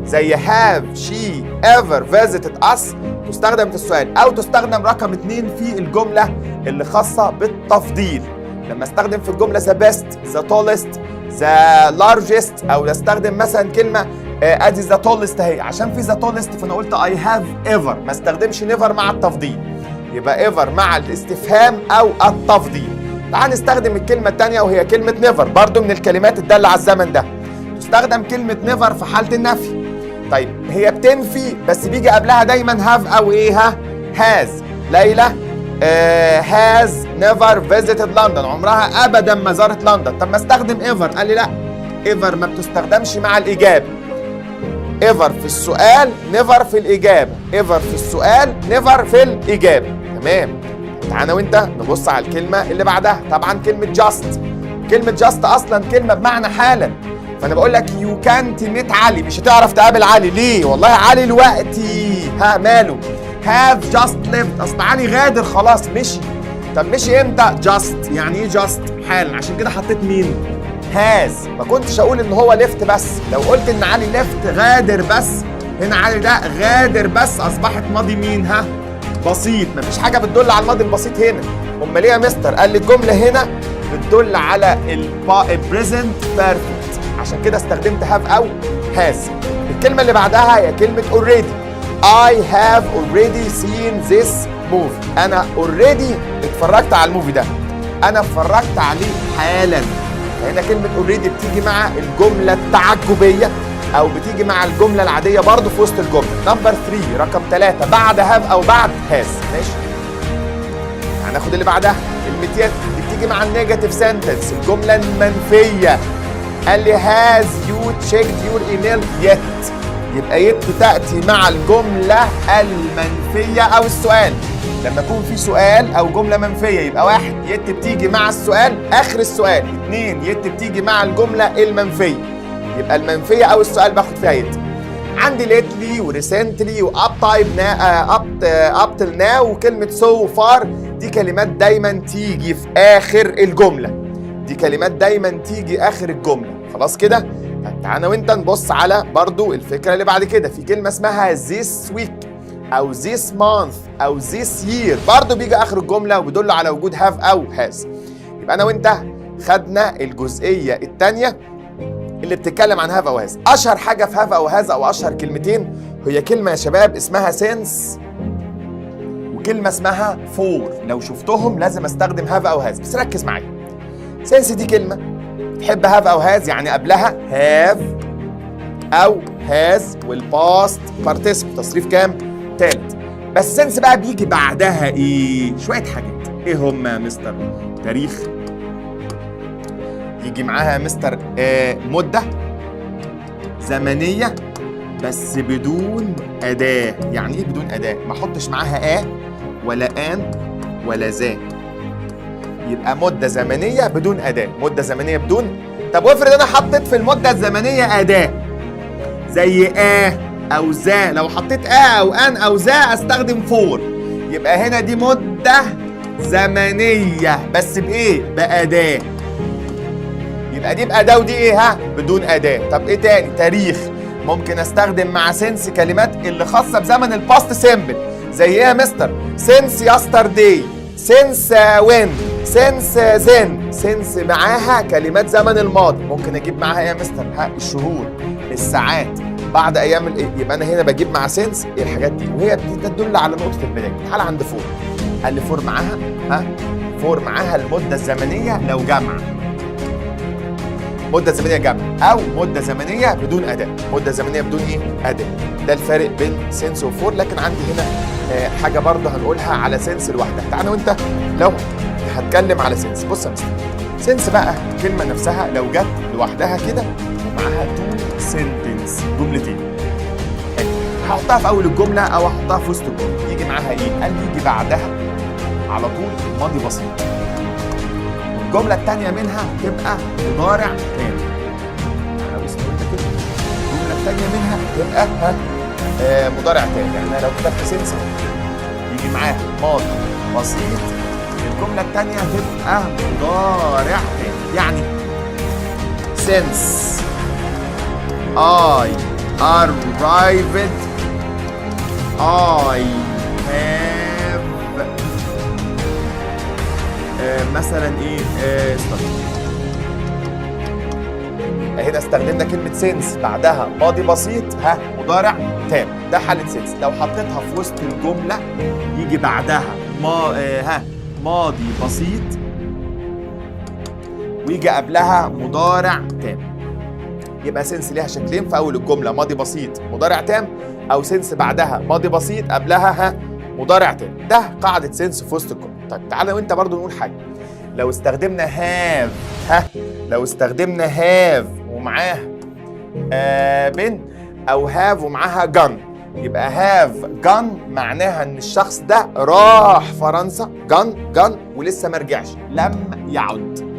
زي هاف شي ايفر فيزيتد اس، تستخدم في السؤال، او تستخدم رقم 2 في الجمله اللي خاصه بالتفضيل. لما استخدم في الجمله ذا بيست، ذا تولست، ذا لارجست، او استخدم مثلا كلمه ادي ذا تولست اهي، عشان في ذا تولست فانا قلت اي هاف ايفر، ما استخدمش نيفر مع التفضيل. يبقى ايفر مع الاستفهام او التفضيل. تعال نستخدم الكلمه الثانيه وهي كلمه نيفر، برضو من الكلمات الداله على الزمن ده. بتستخدم كلمة نيفر في حالة النفي. طيب هي بتنفي بس بيجي قبلها دايما هاف او ايه؟ هاز. ليلى هاز نيفر فيزيتد لندن، عمرها ابدا ما زارت لندن. طب ما استخدم ايفر، قال لي لا، ايفر ما بتستخدمش مع الاجابه. ايفر في السؤال، نيفر في الاجابه. ايفر في السؤال، نيفر في الاجابه. تمام. تعالى وانت نبص على الكلمه اللي بعدها. طبعا كلمه جاست. كلمه جاست اصلا كلمه بمعنى حالا، فانا بقول لك يو كانت ميت علي، مش هتعرف تقابل علي. ليه؟ والله علي دلوقتي ماله؟ هاف جاست ليفت، اصل علي غادر خلاص مشي. طب مشي امتى؟ جاست. يعني ايه جاست؟ حالا. عشان كده حطيت مين؟ هاز. ما كنتش اقول ان هو ليفت بس. لو قلت ان علي ليفت غادر بس، هنا علي ده غادر بس، اصبحت ماضي مين؟ بسيط. مفيش حاجه بتدل على الماضي البسيط هنا. امال ايه يا مستر؟ قال لي الجمله هنا بتدل على البريزنت بيرفكت، عشان كده استخدمت هاف او هاز. الكلمه اللي بعدها هي كلمه already. I have already seen this movie. أنا already اتفرجت على الموفي ده. أنا اتفرجت عليه حالا. هنا كلمة already بتيجي مع الجملة التعجبية أو بتيجي مع الجملة العادية برضه في وسط الجملة. نمبر 3 رقم 3 بعد have أو بعد has. ماشي. هناخد اللي بعدها كلمة yet، دي بتيجي مع النيجاتيف سنتنس، الجملة المنفية. قال لي has you checked your email yet. يبقى يت تأتي مع الجملة المنفية أو السؤال. لما يكون في سؤال أو جملة منفية يبقى 1 يت بتيجي مع السؤال آخر السؤال، 2 يت بتيجي مع الجملة المنفية. يبقى المنفية أو السؤال باخد فيها يت. عندي ليتلي وريسنتلي وأب تايب أب تل ناو وكلمة سو فار، دي كلمات دايما تيجي في آخر الجملة. دي كلمات دايما تيجي آخر الجملة. خلاص كده؟ تعالى وانت نبص على برضو الفكرة اللي بعد كده. في كلمة اسمها this week أو this month أو this year، برضو بيجي آخر الجملة وبيدل على وجود have أو has. يبقى أنا وانت خدنا الجزئية الثانية اللي بتتكلم عن have أو has. أشهر حاجة في have أو has أو أشهر كلمتين هي كلمة يا شباب اسمها since وكلمة اسمها for. لو شفتهم لازم استخدم have أو has، بس ركز معايا. since دي كلمة تحب have أو has، يعني قبلها have أو has والباست participle تصريف كام؟ تالت. بس since بقى بيجي بعدها إيه؟ شوية حاجات. إيه هم يا مستر؟ تاريخ، يجي معاها يا مستر مدة زمنية بس بدون أداة. يعني إيه بدون أداة؟ ما أحطش معاها ولا آن ولا ذا. يبقى مدة زمنية بدون أداة. مدة زمنية بدون. طب وافرض أنا حطيت في المدة الزمنية أداة زي أو ذا، لو حطيت أو أن أو ذا أستخدم فور. يبقى هنا دي مدة زمنية بس بإيه؟ بأداة. يبقى دي بأداة ودي إيه؟ بدون أداة. طب إيه تاني؟ تاريخ، ممكن أستخدم مع سينس كلمات اللي خاصة بزمن الباست سيمبل. زي إيه يا مستر؟ سينس يسترداي، سينس وين، سينس زين. سينس معاها كلمات زمن الماضي. ممكن اجيب معاها يا مستر الشهور، الساعات، بعد ايام يبقى انا هنا بجيب مع سينس الحاجات دي، وهي بتدل على نقطه البدايه. تعال عند فور. قال لي فور معاها فور معاها المده الزمنيه لو جمع. مده زمنيه جمع او مده زمنيه بدون اداه. مده زمنيه بدون ايه؟ اداه. ده الفرق بين سينس وفور. لكن عندي هنا حاجه برضه هنقولها على سينس لوحدها. تعالى وانت لو هتكلم على سينس. بص يا مستر، سينس بقى الكلمه نفسها لو جت لوحدها كده ومعاها تو سنتنس، جملتين، هحطها في اول الجمله او هحطها في وسط الجمله. يجي معاها ايه؟ قال لي يجي بعدها على طول ماضي بسيط. الجمله الثانيه منها تبقى مضارع تام. انا بص انت كده الجمله الثانيه منها تبقى مضارع تام. يعني انا لو كتبت سينس يجي معاها ماضي بسيط، الجملة الثانية هتبقى مضارع تاني. يعني since I arrived I have مثلا ايه هنا استخدمنا كلمة since بعدها ماضي بسيط مضارع تام. ده حالة since. لو حطيتها في وسط الجملة يجي بعدها ماضي بسيط ويجي قبلها مضارع تام. يبقى سنس ليها شكلين في اول الجمله، ماضي بسيط مضارع تام، او سنس بعدها ماضي بسيط قبلها مضارع تام. ده قاعده سنس في وسط الجمله. طيب تعالى وانت برضو نقول حاجه. لو استخدمنا هاف لو استخدمنا هاف ومعاه بن، او هاف ومعاها جن، يبقى هاف جن معناها ان الشخص ده راح فرنسا جن ولسه ما رجعش، لم يعد.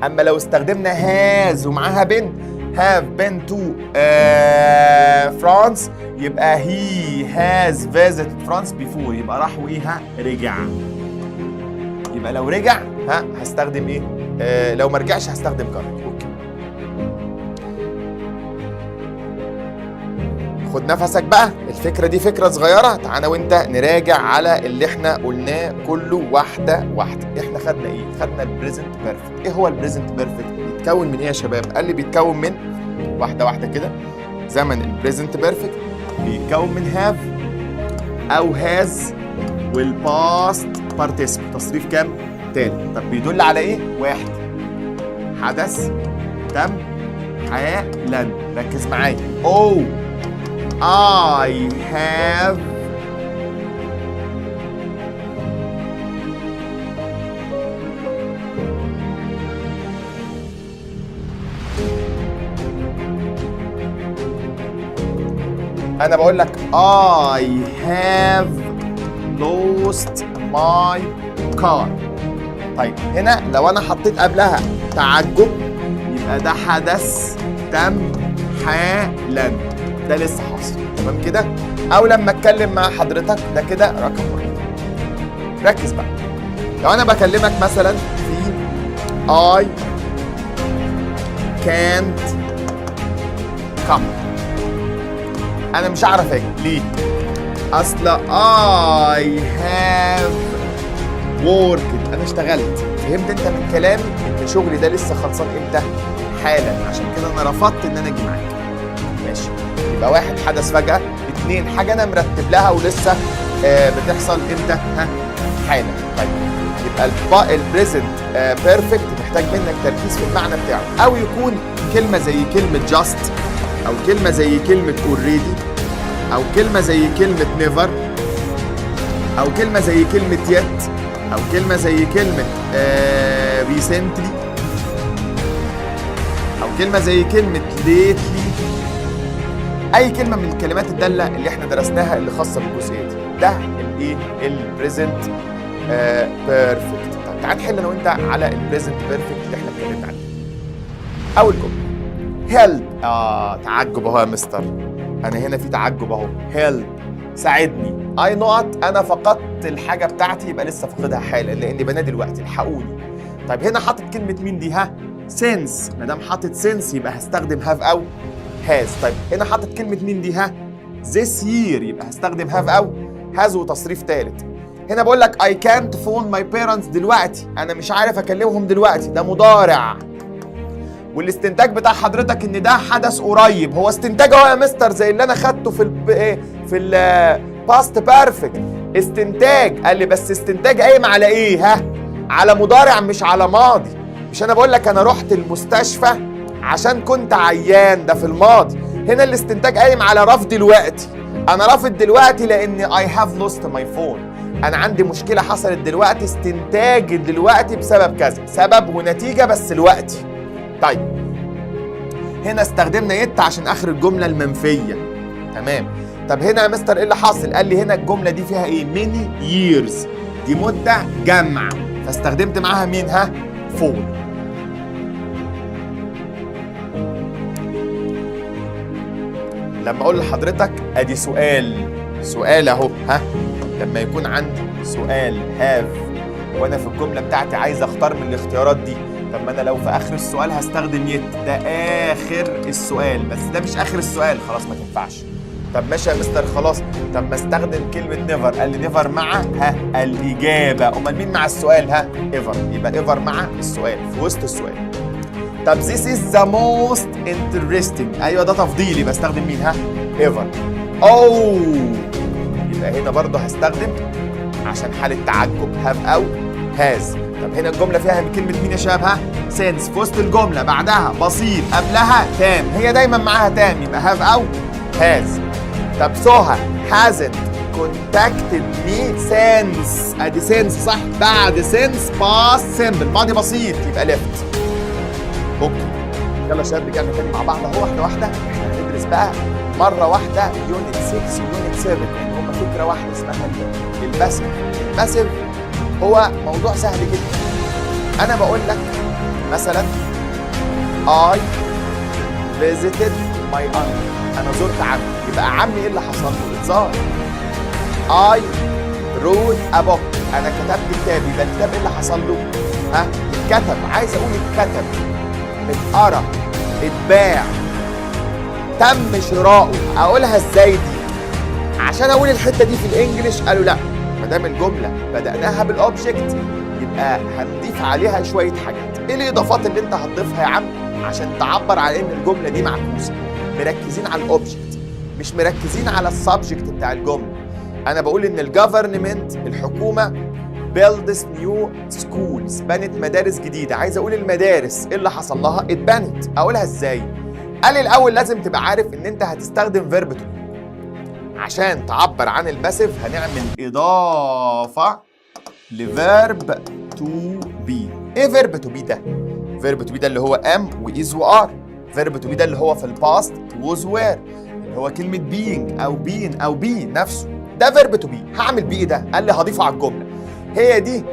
اما لو استخدمنا هاز ومعاها بن، have been to France، يبقى he has visited France before، يبقى راح وايه رجع. يبقى لو رجع هستخدم ايه؟ لو ما رجعش هستخدم كان. اوكي، خد نفسك بقى، الفكره دي فكره صغيره. تعالى وانت نراجع على اللي احنا قلناه كله واحده واحده. احنا خدنا ايه؟ خدنا البريزنت بيرفكت. ايه هو البريزنت بيرفكت؟ بيتكون من ايه يا شباب؟ قال لي بيتكون من واحده واحده كده. زمن البريزنت بيرفكت بيتكون من هاف او هاز والباست بارتيسيبل، تصريف كام؟ تالت. طب بيدل على ايه؟ واحد، حدث تم حالا. ركز معايا. I have أنا بقول لك I have lost my car. طيب هنا لو أنا حطيت قبلها تعجب يبقى ده حدث تم حالا، ده لسه حاصل. تمام كده؟ او لما اتكلم مع حضرتك ده كده رقم واحد. ركز بقى، لو انا بكلمك مثلا في I can't come، انا مش هعرف اجي. ليه؟ اصل I have worked، انا اشتغلت. فهمت انت من كلامي ان شغلي ده لسه خلصان امتى؟ حالا. عشان كده انا رفضت ان انا اجي معاك. ماشي، يبقى واحد حدث فجأة، اتنين حاجة أنا مرتب لها ولسه بتحصل إمتى؟ حالا. طيب يبقى البريزنت بيرفكت محتاج منك تركيز في المعنى بتاعه، أو يكون كلمة زي كلمة جاست، أو كلمة زي كلمة اوريدي، أو كلمة زي كلمة نيفر، أو كلمة زي كلمة يت، أو كلمة زي كلمة ريسنتلي، أو كلمة زي كلمة ليتلي. اي كلمه من الكلمات الداله اللي احنا درسناها اللي خاصه بالجزئيه دي، ده الايه؟ البريزنت بيرفكت. طب تعال نحل انا وانت على البريزنت بيرفكت اللي احنا اتكلمنا عليه. اول جمله هيلب، تعجب اهو يا مستر، انا هنا في تعجب اهو. هيلب ساعدني. اي نقط، انا فقدت الحاجه بتاعتي، يبقى لسه فاقدها حالا لاني بنادي الوقت، الحقوني. طيب هنا حاطط كلمه مين دي؟ سينس. ما دام حاطط سينس يبقى هستخدم هاف او هاز. طيب هنا حاطط كلمة مين دي؟ this year، يبقى هستخدم have أو has وتصريف ثالث. هنا بقول لك I can't phone my parents دلوقتي، أنا مش عارف أكلمهم دلوقتي، ده مضارع. والاستنتاج بتاع حضرتك إن ده حدث قريب، هو استنتاج أهو يا مستر زي اللي أنا خدته في ال past perfect. استنتاج. قال لي بس استنتاج قايم على إيه؟ على مضارع مش على ماضي. مش أنا بقول لك أنا رحت المستشفى عشان كنت عيان، ده في الماضي. هنا الاستنتاج قايم على رفض دلوقتي. انا رافض دلوقتي لان I have lost my phone، انا عندي مشكله حصلت دلوقتي، استنتاج دلوقتي بسبب كذا، سبب ونتيجه بس دلوقتي. طيب هنا استخدمنا يت عشان اخر الجمله المنفيه. تمام. طب هنا يا مستر ايه اللي حاصل؟ قال لي هنا الجمله دي فيها ايه؟ many years، دي مده جمع، فاستخدمت معاها مين؟ for. لما اقول لحضرتك ادي سؤال اهو، لما يكون عندي سؤال هاف وانا في الجمله بتاعتي عايز اختار من الاختيارات دي، طب ما انا لو في اخر السؤال هستخدم يت، ده اخر السؤال، بس ده مش اخر السؤال، خلاص ما تنفعش. طب ماشي يا مستر خلاص، طب ما استخدم كلمه نيفر. قال لي نيفر مع الاجابه، امال مين مع السؤال؟ ايفر، يبقى ايفر مع السؤال في وسط السؤال. طب this is the most interesting، ايوه ده تفضيلي، بستخدم مين؟ ever. يبقى هنا برضه هستخدم عشان حالة تعجب have او has. طب هنا الجمله فيها كلمه مين يا شباب؟ ها سينس في وسط الجمله، بعدها بسيط، قبلها تام، هي دايما معاها تام، يبقى هاف او هاز. طب سهى hasn't contacted me since، ادي سينس صح، بعد سينس past simple ماضي بسيط يبقى left. اوكي يلا يا شباب رجعنا تاني مع بعض اهو واحده واحده. احنا هندرس بقى مره واحده يونت 6 ويونت 7 لان هما فكره واحده اسمها الباسيف. الباسيف هو موضوع سهل جدا. انا بقول لك مثلا I visited my uncle، انا زرت عمي، يبقى عمي ايه اللي حصل له؟ اتزار. I wrote a book، انا كتبت كتاب، يبقى الكتاب ايه اللي حصل له؟ ها اتكتب، عايز اقول اتكتب، اتقرا، اتباع، تم شراؤه. اقولها ازاي دي؟ عشان اقول الحته دي في الانجليش قالوا لا، ما دام الجمله بدأناها بالاوبجكت يبقى هنضيف عليها شويه حاجات. ايه الاضافات اللي انت هتضيفها يا عم عشان تعبر عن ان الجمله دي معكوسه؟ مركزين على الاوبجكت مش مركزين على السبجكت بتاع الجمله. انا بقول ان الجفرنمنت الحكومه builds new schools، بنت مدارس جديده. عايز اقول المدارس ايه اللي حصل لها؟ اتبنت. اقولها ازاي؟ قال لي الاول لازم تبقى عارف ان انت هتستخدم فيرب تو بي عشان تعبر عن الباسيف. هنعمل اضافه لفيرب تو بي. ايه فيرب تو بي ده؟ فيرب تو بي ده اللي هو ام وايز وار. فيرب تو بي ده اللي هو في الباست ووز وير، اللي هو كلمه بينج او بين او بي نفسه، ده فيرب تو بي. هعمل بيه ده؟ قال لي هضيفه على الجمله. هي دي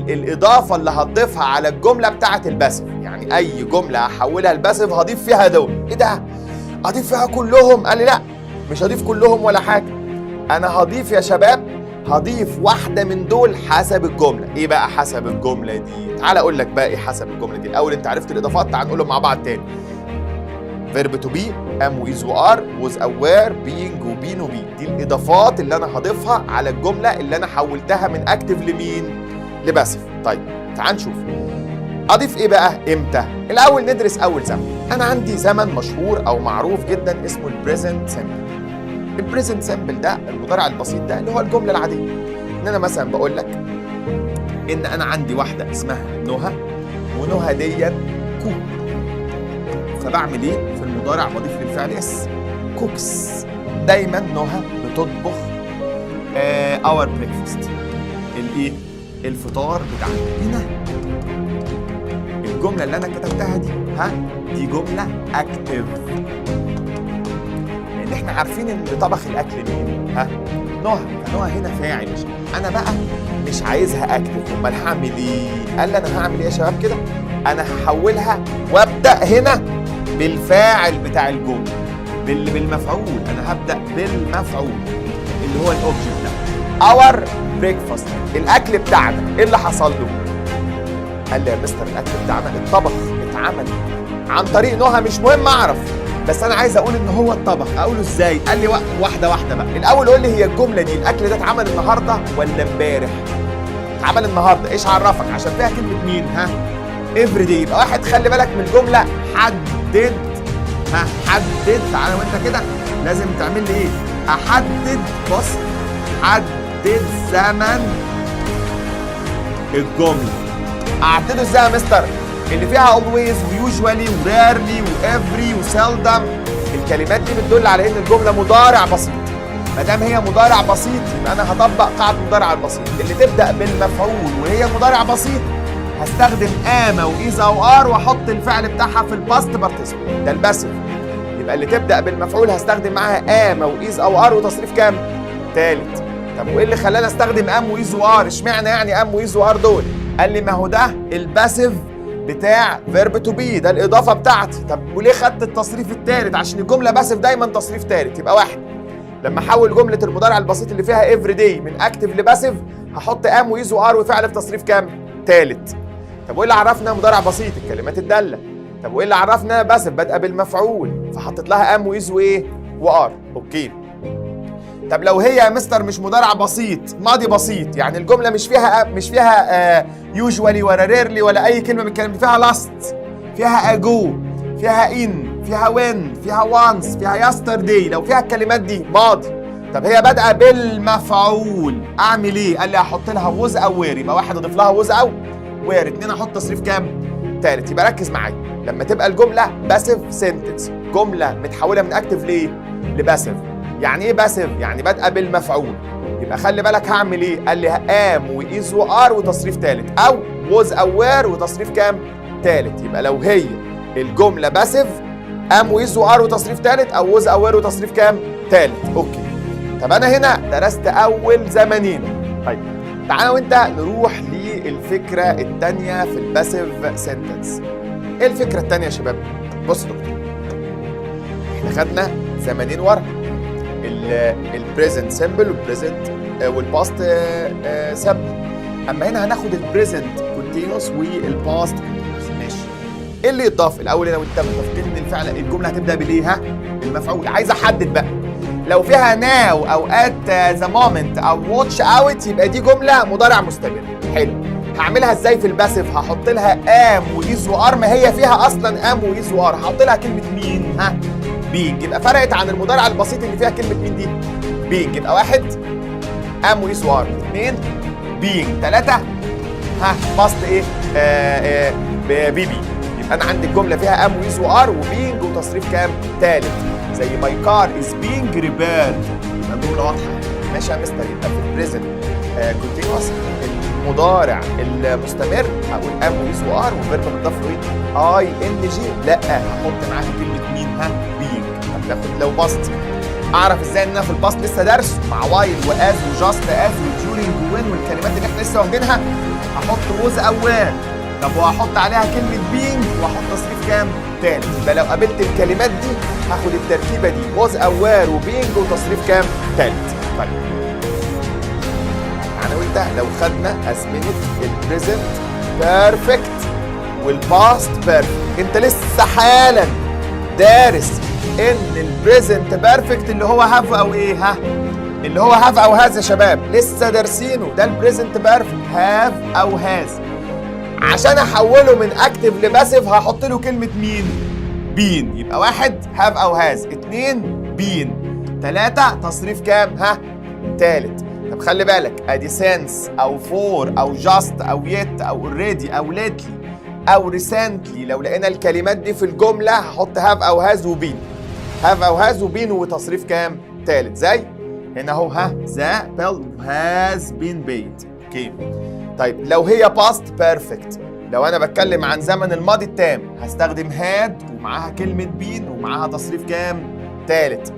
الاضافه اللي هتضيفها على الجمله بتاعه الباسيف. يعني اي جمله هحولها الباسيف هضيف فيها دول. ايه ده؟ اضيف فيها كلهم؟ قال لي لا، مش هضيف كلهم ولا حاجه. انا هضيف يا شباب، هضيف واحده من دول حسب الجمله. ايه بقى حسب الجمله دي؟ تعال اقول لك بقى ايه حسب الجمله دي. الاول انت عرفت الاضافات، تعال نقولهم مع بعض تاني. فيرب تو بي، ام وايز وار، ووز اوير، بينج وبين وبي. دي الاضافات اللي انا هضيفها على الجمله اللي انا حولتها من اكتف لمين؟ لباسيف. طيب تعال نشوف اضيف ايه بقى امتى. الاول ندرس اول زمن. انا عندي زمن مشهور او معروف جدا اسمه البريزنت سمبل. البريزنت سمبل ده المضارع البسيط ده اللي هو الجمله العاديه. ان انا مثلا بقول لك ان انا عندي واحده اسمها نهى، ونهى دي كوك. فبعمل ايه في المضارع؟ بضيف للفعل اس، كوكس. دايما نهى بتطبخ اور بريكفاست، الايه؟ الفطار بتاعنا. هنا الجمله اللي انا كتبتها دي دي جمله اكتف، لان احنا عارفين ان طبخ الاكل مين؟ نهى. فنهى هنا فاعل. انا بقى مش عايزها اكتف، امال هعمل ايه؟ قال لي انا هعمل ايه يا شباب كده؟ انا هحولها وابدا هنا بالفاعل بتاع الجمله، بالمفعول. انا هبدا بالمفعول اللي هو الاوبجكت ده. اور بريكفاست، الاكل بتاعنا ايه اللي حصل له؟ قال لي يا مستر الاكل بتاعنا اتطبخ، اتعمل عن طريق نهى. مش مهم اعرف، بس انا عايز اقول ان هو اتطبخ. اقوله ازاي؟ قال لي واحده واحده بقى. الاول قول لي هي الجمله دي الاكل ده اتعمل النهارده ولا امبارح؟ اتعمل النهارده. ايش عرفك؟ عشان فيها كلمه مين؟ افري داي. يبقى واحد خلي بالك من الجمله، حدد. حدد. تعالى وانت كده لازم تعمل لي ايه؟ احدد. بص، حدد زمن الجمله. اعدده ازاي يا مستر؟ اللي فيها always ويوجوالي ورارلي وافري وسيلدم، الكلمات دي بتدل على ان الجمله مضارع بسيط. ما دام هي مضارع بسيط يبقى انا هطبق قاعده المضارع البسيط اللي تبدا بالمفعول وهي مضارع بسيط. هستخدم اما واذا وار واحط الفعل بتاعها في الباست بارتيسيبل، ده الباسيف. يبقى اللي تبدا بالمفعول هستخدم معاها اما واذا او ار وتصريف كام؟ تالت. طب وايه اللي خلاني استخدم ام واذ وار؟ اشمعنى يعني ام واذ وار دول؟ قال لي ما هو ده الباسيف بتاع فيرب تو بي، ده الاضافه بتاعتي. طب وليه خدت التصريف الثالث؟ عشان الجمله باسيف دايما تصريف ثالث. يبقى واحد، لما احول جمله المضارع البسيط اللي فيها افري داي من اكتف لباسيف هحط ام وايز وار وفعل في تصريف كام؟ ثالث. طب وايه اللي عرفنا مضارع بسيط؟ الكلمات الداله. طب وايه اللي عرفنا باسيف؟ بادئه بالمفعول، فحطيت لها ام وايز وايه؟ وار. اوكي. طب لو هي يا مستر مش مضارع بسيط، ماضي بسيط، يعني الجمله مش فيها يوجوالي ولا ريرلي ولا اي كلمه من الكلام، فيها لاست، فيها اجو، فيها ان، فيها وين، فيها وانس، فيها يسترداي. لو فيها الكلمات دي ماضي طب هي بادئه بالمفعول، اعمل ايه؟ قال لي احط لها ووز او وير، يبقى واحد اضيف لها ووز او وير، اتنين احط تصريف كام؟ تالت. يبقى ركز معايا، لما تبقى الجمله باسيف سنتنس، جمله متحوله من اكتف لايه؟ لباسيف. يعني ايه باسيف؟ يعني بادئه بالمفعول، يبقى خلي بالك هعمل ايه؟ قال لي ام وايز وار وتصريف تالت، او ووز او وير وتصريف كام؟ تالت. يبقى لو هي الجمله باسيف ام ويز وار وتصريف تالت، او ووز او وير وتصريف كام؟ تالت. اوكي. طب انا هنا درست اول زمنين. طيب تعالى وانت نروح للفكره الثانيه في الباسيف سنتنس. ايه الفكره الثانيه يا شباب؟ بص يا دكتور، احنا خدنا زمنين ورا، البريزنت سيمبل والبريزنت والباست سيمبل. اما هنا هناخد البريزنت كونتينوس والباست كونتينوس. ماشي. ايه اللي يتضاف الاول؟ انا وانت متفقين ان الفعل الجمله هتبدا بالايه؟ ها؟ المفعول. عايز احدد بقى، لو فيها ناو او ات ذا مومنت او واتش اوت يبقى دي جمله مضارع مستمر. حلو. هعملها ازاي في الباسيف؟ هحط لها ام وايز وار، ما هي فيها اصلا ام وايز وار، هحط لها كلمه مين؟ ها؟ بينج. يبقى فرقت عن المضارع البسيط اللي فيها كلمه مين دي؟ بينج. يبقى واحد ام وايز وار، اثنين بينج، ثلاثه ها باست ايه؟ بيبي. يبقى انا عندي الجمله فيها ام ويز وار وبينج وتصريف كام؟ ثالث. زي ماي كار از بينج ريبيرد، يبقى الجمله واضحه. ماشي يا مستر. يبقى في البريزنت كونتينوس المضارع المستمر هقول ام ويز وار وفيرب مضاف له اي ان جي، لا هحط معاها كلمه مين؟ ها؟ بينج. طب ناخد لو باست، اعرف ازاي ان انا في الباست لسه درس مع وايل واز وجاست از وديورينج وين والكلمات اللي احنا لسه واخدينها، هحط ووز او وير. طب وهحط عليها كلمه بينج واحط تصريف كام؟ تاني. يبقى لو قابلت الكلمات دي هاخد التركيبه دي ووز او وير وبينج وتصريف كام؟ تالت. طيب يعني وانت لو خدنا ازمنه البريزنت بيرفكت والباست بيرفكت، انت لسه حالا دارس ان البريزنت بيرفكت اللي هو هاف او ايه؟ ها؟ اللي هو هاف او هاز يا شباب، لسه دارسينه. ده البريزنت بيرفكت هاف او هاز. عشان احوله من اكتف لباسيف هحط له كلمه مين؟ بين. يبقى واحد هاف او هاز، اثنين بين، ثلاثه تصريف كام؟ ها؟ تالت. طب خلي بالك، ادي سنس او فور او جاست او يت او اوريدي او ليتلي او ريسنتلي. لو لقينا الكلمات دي في الجمله هحط هاف او هاز وبين، هاف او هاز وبين وتصريف كام؟ تالت. زي هنا اهو، ها؟ ذا بيل هاز بين بيد. اوكي. طيب لو هي باست بيرفكت، لو انا بتكلم عن زمن الماضي التام هستخدم هاد ومعاها كلمه بين ومعاها تصريف كام؟ تالت.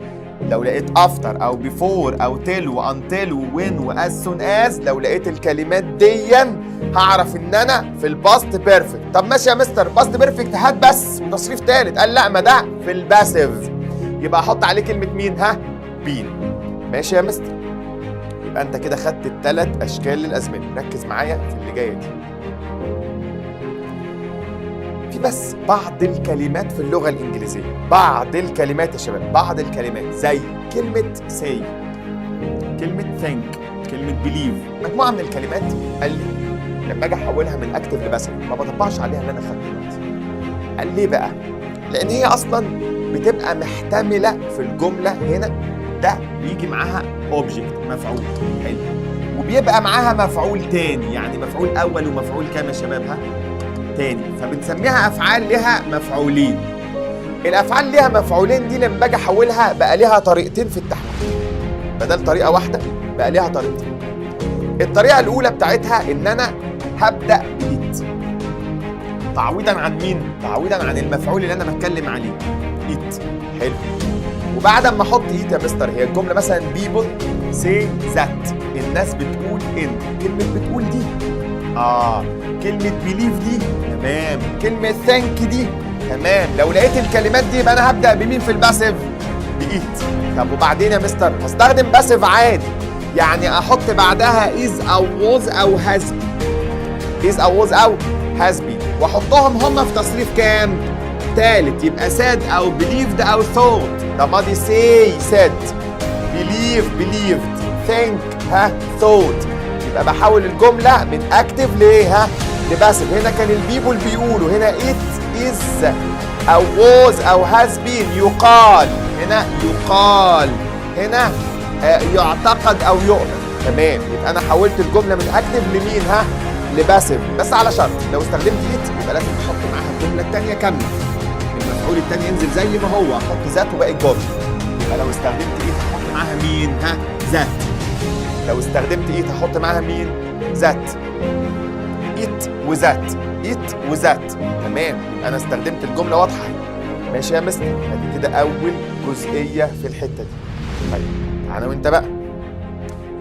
لو لقيت افتر او بيفور او تيل وانتل ووين واز سون از، لو لقيت الكلمات ديا هعرف ان انا في الباست بيرفكت. طب ماشي يا مستر، باست بيرفكت هات بس وتصريف تالت. قال لا، ما ده في الباسيف، يبقى احط عليه كلمه مين؟ ها؟ بين. ماشي يا مستر. يبقى انت كده خدت الثلاث اشكال للازمنه. ركز معايا في اللي جايه دي. في بس بعض الكلمات في اللغه الانجليزيه، بعض الكلمات يا شباب، بعض الكلمات زي كلمه say، كلمه think، كلمه believe، مجموعه من الكلمات قال لي لما اجي احولها من اكتف لباسيف ما بطبقش عليها اللي انا خدته دلوقتي. قال ليه بقى؟ لان هي اصلا بتبقى محتمله في الجمله هنا، ده بيجي معاها اوبجكت مفعول. حلو. وبيبقى معاها مفعول تاني، يعني مفعول اول ومفعول كام يا شباب؟ ها؟ تاني. فبنسميها افعال لها مفعولين. الافعال لها مفعولين دي لما باجي احولها بقى لها طريقتين في التحويل، بدل طريقه واحده بقى لها طريقتين. الطريقه الاولى بتاعتها ان انا هبدا بإيت، تعويضا عن مين؟ تعويضا عن المفعول اللي انا بتكلم عليه، إيت. حلو. وبعد ما احط ايت يا مستر، هي الجمله مثلا people say that، الناس بتقول ان، كلمه بتقول دي كلمه believe دي تمام، كلمه thank دي تمام. لو لقيت الكلمات دي يبقى انا هبدا بمين في الباسيف؟ بايت. طب وبعدين يا مستر هستخدم باسيف عادي، يعني احط بعدها is او was او has been، is او was او has been، واحطهم هم في تصريف كام؟ تالت. يبقى said او believed او thought، ده ماضي say said، believe believed، think thought. يبقى بحول الجملة من active ليه؟ لباسف. هنا كان البيبول بيقولوا، هنا it is او was او has been، يقال، هنا يقال، هنا يعتقد او يؤمن. تمام، يبقى انا حولت الجمله من اكتف لمين؟ ها، لباسف، بس على شرط لو استخدمت ايت يبقى لازم تحط معاها الجمله الثانيه كامله، المفعول الثاني ينزل زي ما هو، احط ذات وباقي الجمله. يبقى لو استخدمت ايت هحط معاها مين؟ ها، ذات. لو استخدمت ايت هحط معاها مين؟ ذات. ايت وذات، ايت وذات. تمام، انا استخدمت الجمله واضحه. ماشي يا مستر، ادي كده اول جزئيه في الحته دي. طيب انا وانت بقى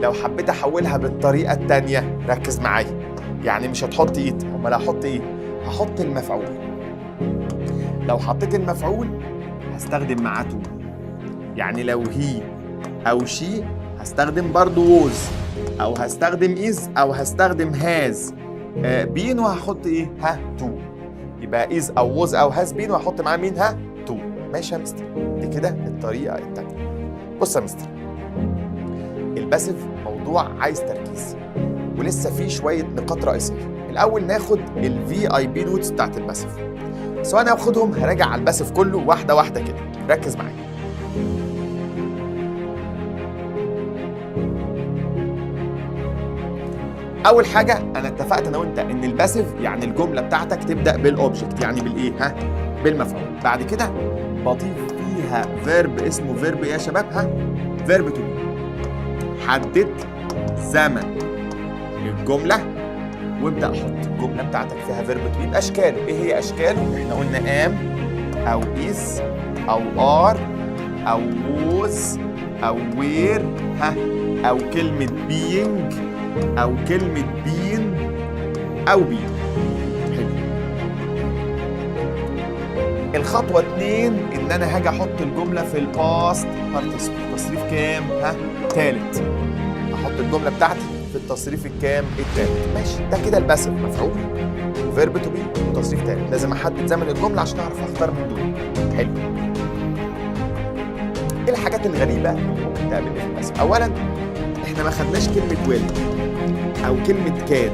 لو حبيت احولها بالطريقه الثانيه، ركز معايا، يعني مش هتحط ايت، امال هحط ايه؟ هحط المفعول. لو حطيت المفعول هستخدم معاه تو، يعني لو هي او شي هستخدم برضو ووز، او هستخدم از، او هستخدم هاز بين، وهحط ايه؟ ها، تو. يبقى از او ووز او هاز بين، وهحط معاه مين؟ ها، تو. ماشي يا مستر، دي كده الطريقه الثانيه. بص يا مستر، الباسف موضوع عايز تركيز، ولسه فيه شويه نقاط رئيسيه. الاول ناخد الفي اي بي نوتس بتاعت الباسف، بس وانا هاخدهم هراجع على الباسف كله واحده واحده كده، ركز معايا. اول حاجه انا اتفقت انا وانت ان الباسف يعني الجمله بتاعتك تبدا بالاوبجكت، يعني بالايه؟ ها، بالمفعول. بعد كده بضيف فيها فيرب اسمه فيرب ايه يا شباب؟ ها، فيرب تو. حددت زمن الجمله وابدا احط الجمله بتاعتك فيها فيرب تو. يبقى اشكاله ايه؟ هي اشكاله احنا قلنا ام او از او ار او ووز او وير، ها، او كلمه بينج او كلمه بين او بي. حلو. الخطوه 2 ان انا هاجي احط الجمله في الباست بارتيسيبل، تصريف كام؟ ها، ثالث. احط الجمله بتاعتي في التصريف الكام؟ الثالث. ماشي، ده كده الباسف، مفعول وفيرب تو بي وتصريف ثالث. لازم احدد زمن الجمله عشان اعرف اختار من دول. حلو. ايه الحاجات الغريبه اللي ممكن تقابلني في الباسف؟ اولا احنا ما خدناش كلمه ويل او كلمه كان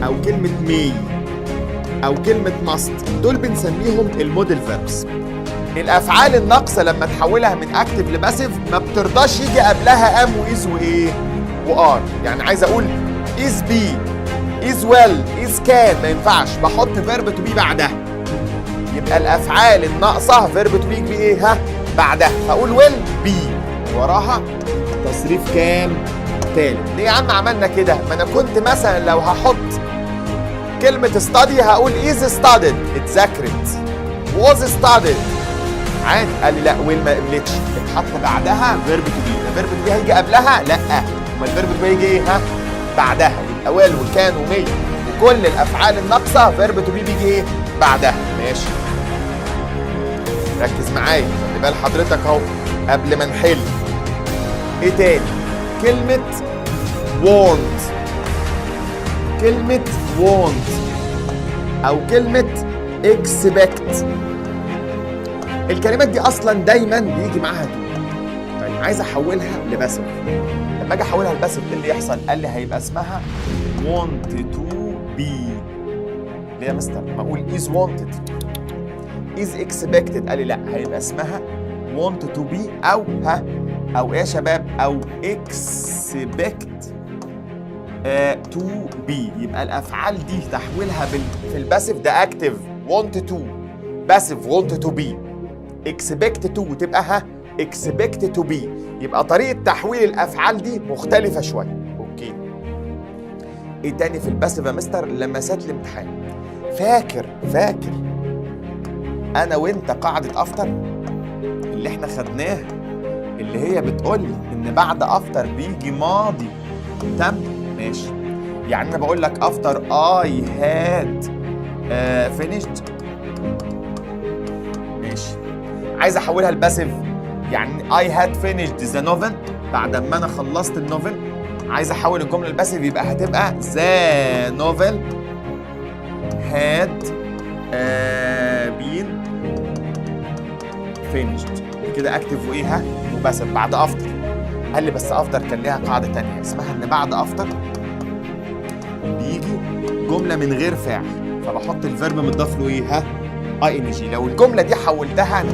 او كلمه مي او كلمه ماست، دول بنسميهم الموديل فيربس. الافعال الناقصه لما تحولها من اكتف لباسف ما بترضاش يجي قبلها ام واز وايه وار. يعني عايز اقول از بي، از ويل، از كان، ما ينفعش، بحط فيرب تو بي بعدها. يبقى الافعال الناقصه فيرب تو بي بايه؟ ها، بعدها. فاقول ويل بي وراها تصريف كام؟ تالت. ليه يا عم عملنا كده؟ ما انا كنت مثلا لو هحط كلمة study هقول is studied، اتذاكرت، was studied، عادي. قال لي لا، ويل ما قبلتش، اتحط بعدها فيرب تو بي. الفيرب تو بي هيجي قبلها؟ لا، امال الفيرب تو بي هيجي ايه؟ ها، بعدها. يبقى ويل وكان ومي وكل الافعال الناقصة فيرب تو بي بيجي ايه؟ بعدها. ماشي، ركز معايا، خلي بال حضرتك اهو قبل ما نحل. ايه تاني؟ كلمة want، كلمة want أو كلمة expect، الكلمات دي أصلا دايما بيجي معاها تو. طيب عايز أحولها لباسف، لما أجي أحولها لباسف إيه اللي يحصل؟ قال لي هيبقى اسمها want to be. ليه يا مستر؟ ما أقول is wanted، is expected. قال لي لا، هيبقى اسمها want to be أو ها، أو إيه يا شباب؟ أو expect to be. يبقى الافعال دي تحويلها في الباسف ده اكتف want to، باسف want to be، expect to تبقى ها expect to be. يبقى طريقه تحويل الافعال دي مختلفه شويه. اوكي، ايه تاني في الباسف يا مستر؟ لمسات الامتحان. فاكر انا وانت قاعده افتر اللي احنا خدناه، اللي هي بتقول ان بعد افتر بيجي ماضي تم. ماشي، يعني انا بقول لك after I had finished. ماشي، عايز احولها لباسف، يعني I had finished the novel، بعد ما انا خلصت النوفل. عايز احول الجمله لباسف، يبقى هتبقى the novel had been finished. كده اكتف وايه؟ ها، وباسف بعد افتر. قال لي بس افتر كان ليها قاعده تانية اسمها ان بعد افتر بيجي جمله من غير فاعل، فبحط الفيرب مضاف له ايه؟ ها، اي ان جي. لو الجمله دي حولتها انا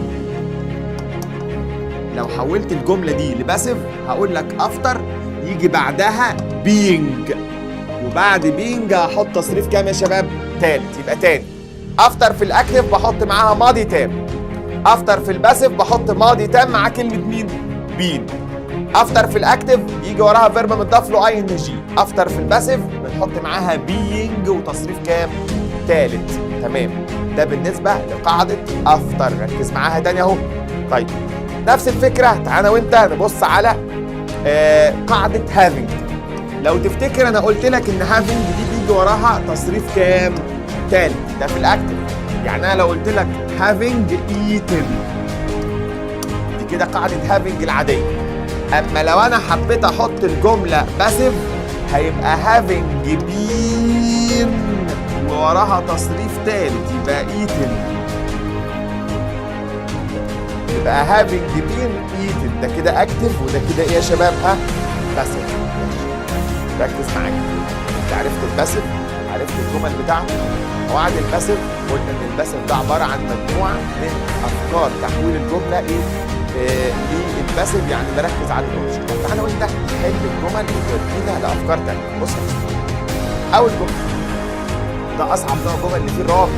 لو حولت الجملة دي لباسيف هقول لك افتر يجي بعدها being، وبعد being هحط تصريف كام يا شباب؟ تالت. يبقى تاني، افتر في الاكتف بحط معاها ماضي تام، افتر في الباسيف بحط ماضي تام مع كلمة مين؟ بين. افتر في الاكتف يجي وراها فيرب متضاف له اي ان جي، افتر في الباسيف بنحط معاها being وتصريف كام؟ تالت. تمام، ده بالنسبة لقاعدة افتر. ركز معاها تاني اهو. طيب نفس الفكرة تعالى وانت نبص على قاعدة having. لو تفتكر انا قلت لك ان having دي بيجي وراها تصريف كام؟ تالت. ده في الاكتف. يعني انا لو قلت لك having eaten دي كده قاعدة having العادية. اما لو انا حبيت احط الجملة باسيف هيبقى having been ووراها تصريف تالت يبقى eaten. يبقى having been eaten ده كده اكتف وده كده ايه يا شباب؟ ها؟ باسيف. ركز معايا. انت عرفت الباسيف، عرفت الجمل بتاعته. قواعد الباسيف قلنا ان الباسيف ده عباره عن مجموعه من افكار تحويل الجمله للباسيف، يعني بركز على الجمله. طب تعالى وانت حل الجمل وتودينا لافكار ثانيه. بص يا باشا، اول جمله ده اصعب نوع جمل اللي فيه الرابط.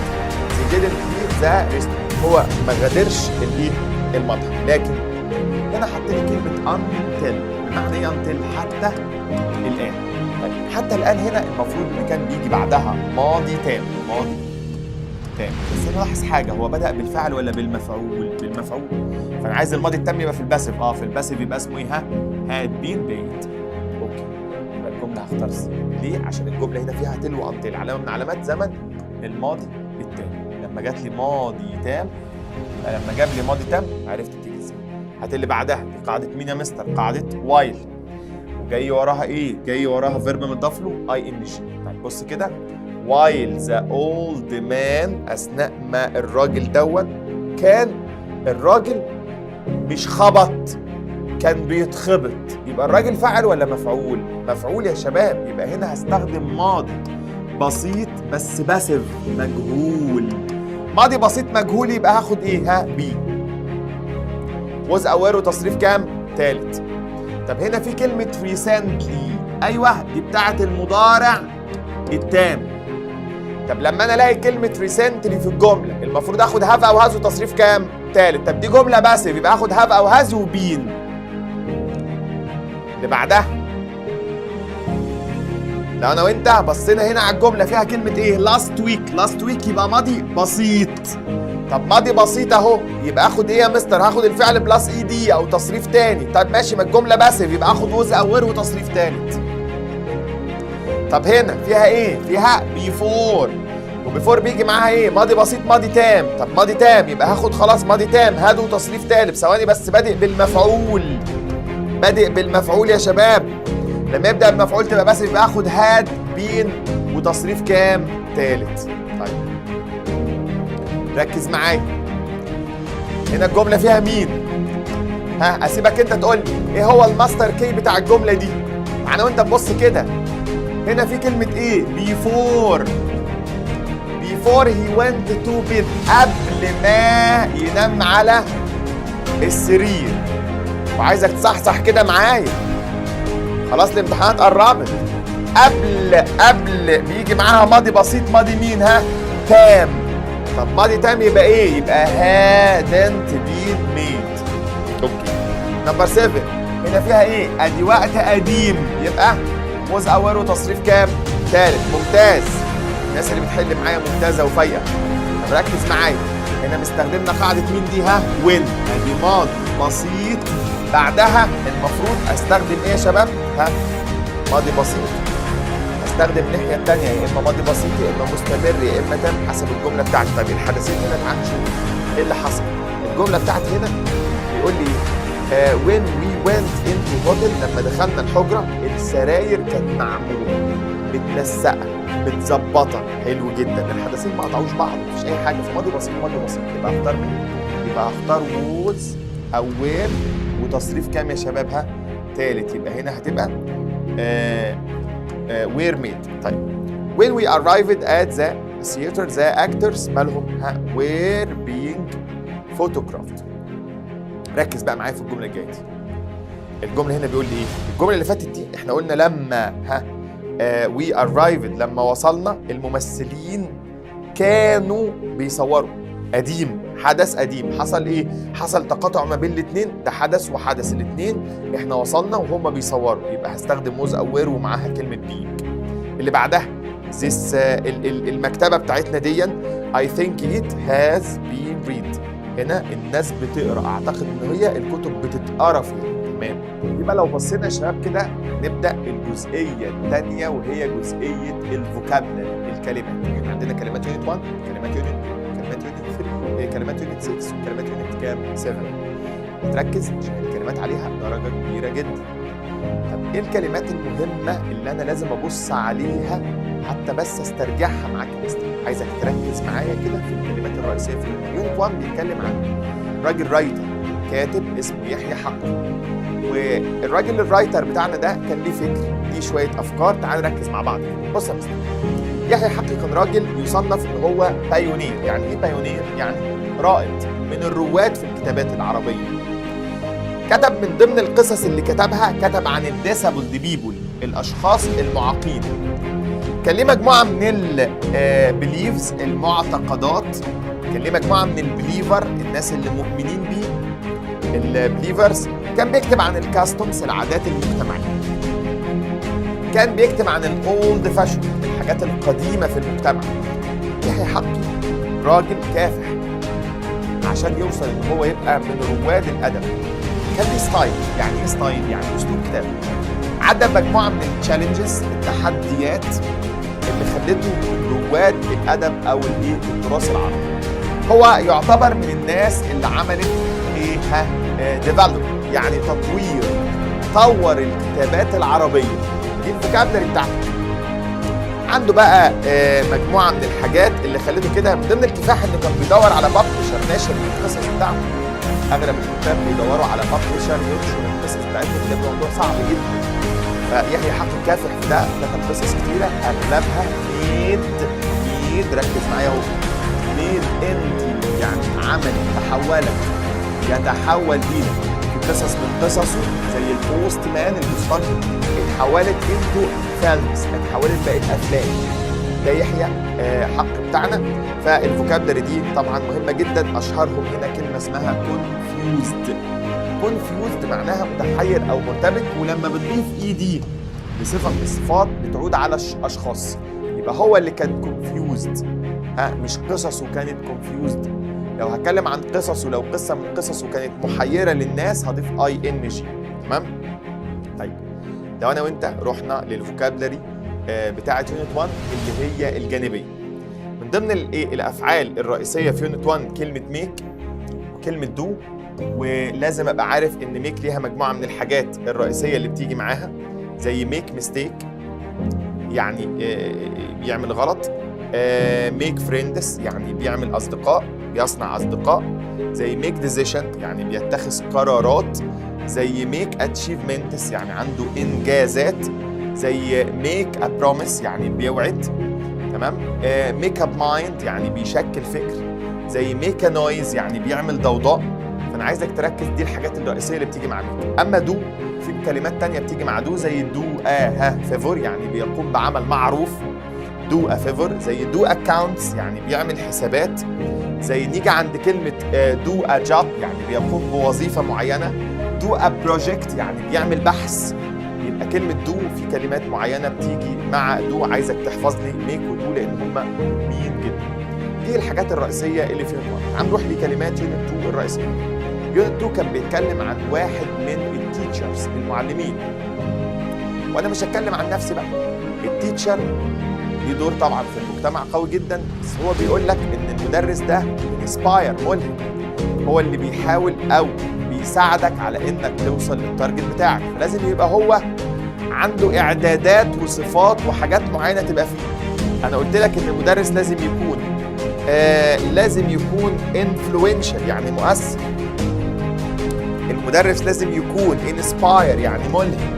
زي didn't leave the restaurant، هو ما غادرش المطعم، لكن هنا حط لي كلمه until. بمعنى ايه until؟ حتى الان. طيب حتى الان هنا المفروض ان كان بيجي بعدها ماضي تام. ماضي تام، بس انا لاحظ حاجه، هو بدأ بالفعل ولا بالمفعول؟ بالمفعول. فانا عايز الماضي التام يبقى في الباسيف. في الباسيف يبقى اسمه ايه؟ ها؟ had been paid. اوكي، يبقى الجمله هختار سي. ليه؟ عشان الجمله هنا فيها تل وانتل، علامه من علامات زمن الماضي التام. لما جات لي ماضي تام، لما جاب لي ماضي تام عرفت بتيجي ازاي. هات اللي بعدها، دي قاعده مين يا مستر؟ قاعده وايل. جاي وراها ايه؟ جاي وراها فيرب متضاف له اي ان جي. طيب بص كده، while the old man، اثناء ما الراجل كان الراجل مش خبط، كان بيتخبط. يبقى الراجل فعل ولا مفعول؟ مفعول يا شباب. يبقى هنا هستخدم ماضي بسيط بس باسيف مجهول. ماضي بسيط مجهول يبقى هاخد ايه؟ ها؟ بي. was aware وتصريف كام؟ تالت. طب هنا في كلمة recently، أيوه دي بتاعة المضارع التام. طب لما أنا ألاقي كلمة recently في الجملة المفروض آخد have أو has وتصريف كام؟ تالت. طب دي جملة باسيف يبقى آخد have أو has وبين. اللي بعدها، لو أنا وأنت بصينا هنا على الجملة فيها كلمة إيه؟ last week. last week يبقى ماضي بسيط. طب ماضي بسيط اهو، يبقى اخد ايه يا مستر؟ هاخد الفعل بلس اي دي او تصريف تاني. طب ماشي، ما الجمله باسيف يبقى اخد وز اوير وتصريف تالت. طب هنا فيها ايه؟ فيها بيفور، وبيفور بيجي معاها ايه؟ ماضي بسيط ماضي تام. طب ماضي تام يبقى هاخد خلاص ماضي تام هاد وتصريف تالت. ثواني بس، بادئ بالمفعول. بادئ بالمفعول يا شباب. لما يبدا بالمفعول تبقى باسيف يبقى اخد هاد بين وتصريف كام؟ تالت. طيب ركز معايا، هنا الجملة فيها مين؟ ها أسيبك أنت تقول لي إيه هو الماستر كي بتاع الجملة دي؟ أنا وأنت نبص كده، هنا في كلمة إيه؟ before he went to bed، قبل ما ينام على السرير. وعايزك تصحصح كده معايا، خلاص الامتحانات قربت. قبل بيجي معاها ماضي بسيط، ماضي مين؟ ها؟ تام. طب ماضي تام يبقى ايه؟ يبقى hadn't been made. اوكي. نمبر 7 هنا فيها ايه؟ ادي وقت قديم يبقى was aware وتصريف كام؟ تالت. ممتاز. الناس اللي بتحل معايا ممتازه وفايقه. طب ركز معايا، هنا مستخدمنا قاعده مين دي؟ ها؟ when. ادي ماضي بسيط بعدها المفروض استخدم ايه يا شباب؟ ها؟ ماضي بسيط. استخدم الناحيه الثانيه يا اما ماضي بسيط يا اما مستمر يا اما تام حسب الجمله بتاعتي. طب الحدثين هنا تعال نشوف ايه اللي حصل. الجمله بتاعتي هنا بيقول لي when we went into hotel، لما دخلنا الحجره السراير كانت معموله متنسقه متظبطه. حلو جدا. الحدثين ما قطعوش بعض، مفيش اي حاجه، في ماضي بسيط ماضي بسيط. يبقى اختار مين؟ يبقى اختار was aware وتصريف كام يا شباب؟ ها؟ تالت. يبقى هنا هتبقى were made. طيب when we arrived at the theater the actors مالهم؟ ها؟ were being photographed. ركز بقى معايا في الجمله الجايه دي. الجمله هنا بيقول لي ايه؟ الجمله اللي فاتت دي احنا قلنا لما we arrived، لما وصلنا الممثلين كانوا بيصوروا. قديم، حدث قديم، حصل ايه؟ حصل تقاطع ما بين الاثنين، ده حدث وحدث الاثنين احنا وصلنا وهم بيصوروا، يبقى هستخدم was aware ومعاها كلمه being. اللي بعدها this المكتبه بتاعتنا دي I think it has been read. هنا الناس بتقرا، اعتقد ان هي الكتب بتتقرا فيها. تمام. يبقى لو بصينا يا شباب كده نبدا الجزئيه الثانيه وهي جزئيه الفوكابلري، الكلمات. احنا عندنا كلمات يونت 1، كلمات يونت 3، كلمات يونت 6، وكلمات يونت كام؟ 7. تركز عشان الكلمات عليها درجه كبيره جدا. طب ايه الكلمات المهمه اللي انا لازم ابص عليها حتى بس استرجعها معاك يا مستر؟ عايزك تركز معايا كده في الكلمات الرئيسيه في يونت 1. بيتكلم عن راجل رايتر كاتب اسمه يحيى حقي، والراجل الرايتر بتاعنا ده كان ليه فكر، ليه شويه افكار. تعال نركز مع بعض. بص يا مستر، يحيى حقي كان راجل يصنف ان هو بايونير. يعني ايه بايونير؟ يعني رائد، من الرواد في الكتابات العربيه. كتب من ضمن القصص اللي كتبها، كتب عن الديسابلد بيبول، الاشخاص المعاقين. كان ليه مجموعه من البليفز، المعتقدات. كان ليه مجموعه من البليفر، الناس اللي مؤمنين بيه، البليفرز. كان بيكتب عن الكاستومز، العادات المجتمعيه. كان بيكتب عن الاولد فاشن، الحاجات القديمه في المجتمع. يحيى حقي راجل كافح عشان يوصل ان هو يبقى من رواد الادب. كان ليه ستايل. يعني ايه ستايل؟ يعني اسلوب كتابه. عدى مجموعه من التشالنجز، التحديات اللي خلته من رواد الادب او التراث العربي. هو يعتبر من الناس اللي عملت ديفلوب، يعني تطوير، طور الكتابات العربيه. دي الفوكابلري بتاعته. عنده بقى مجموعه من الحاجات اللي خلته كده. من ضمن الكفاح انه كان بيدور على بابلشر ناشر القصص بتاعته. اغلب الكتاب بيدوروا على بابلشر ينشر القصص بتاعتهم، ده موضوع صعب جدا. فيحيى حقي كافح في ده، كتب قصص كتيره اغلبها ميد. ركز معايا اهو. ميد انت، يعني عمل، تحولت، يتحول بينا. في قصص من قصصه زي البوست مان، المستقبل، اتحولت انتو فيلمز، اتحولت بقت افلام. ده يحيى حقي بتاعنا. فالفوكابلري دي طبعا مهمه جدا. اشهرهم هنا كلمه اسمها كونفيوزد. كونفيوزد معناها متحير او مرتبك، ولما بتضيف دي لصفه من الصفات بتعود على اشخاص، يبقى هو اللي كان كونفيوزد، مش قصصه كانت كونفيوزد. لو هتكلم عن قصصه، لو قصه من قصصه كانت محيره للناس هضيف ING. تمام؟ طيب لو انا وانت رحنا للفوكابلري بتاعه يونت 1 اللي هي الجانبيه، من ضمن الافعال الرئيسيه في يونت 1 كلمه ميك وكلمه دو. ولازم ابقى عارف ان ميك ليها مجموعه من الحاجات الرئيسيه اللي بتيجي معاها، زي ميك ميستيك يعني بيعمل غلط، ميك فريندز يعني بيعمل اصدقاء، بيصنع اصدقاء، زي ميك ديسيشن يعني بيتخذ قرارات، زي ميك اتشيفمنتس يعني عنده انجازات، زي ميك ا بروميس يعني بيوعد. تمام؟ ميك اب مايند يعني بيشكل فكر، زي ميك ا نويز يعني بيعمل ضوضاء. فانا عايزك تركز، دي الحاجات الرئيسيه اللي بتيجي مع ميك. اما دو، في كلمات تانية بتيجي مع دو زي دو فيفور يعني بيقوم بعمل معروف، دو ا فيفور، زي دو اكاونتس يعني بيعمل حسابات، زي نيجي عند كلمه دو ا جوب يعني بيقوم بوظيفه معينه، دو ا بروجكت يعني بيعمل بحث. يبقى كلمه دو في كلمات معينه بتيجي مع دو، عايزك تحفظ لي ميك ودو لان هم مين جدا. دي الحاجات الرئيسيه اللي في يونت 1. هنروح لكلمات يونت 2 الرئيسيه. يونت 2 كان بيتكلم عن واحد من التيتشرز، المعلمين. وانا مش هتكلم عن نفسي بقى. التيتشر ليه دور طبعا في المجتمع قوي جدا، بس هو بيقول لك ان المدرس ده انسباير، ملهم، هو اللي بيحاول او بيساعدك على انك توصل للتارجت بتاعك. فلازم يبقى هو عنده اعدادات وصفات وحاجات معينه تبقى فيه. انا قلت لك ان المدرس لازم يكون انفلوينشال يعني مؤثر. المدرس لازم يكون انسباير يعني ملهم.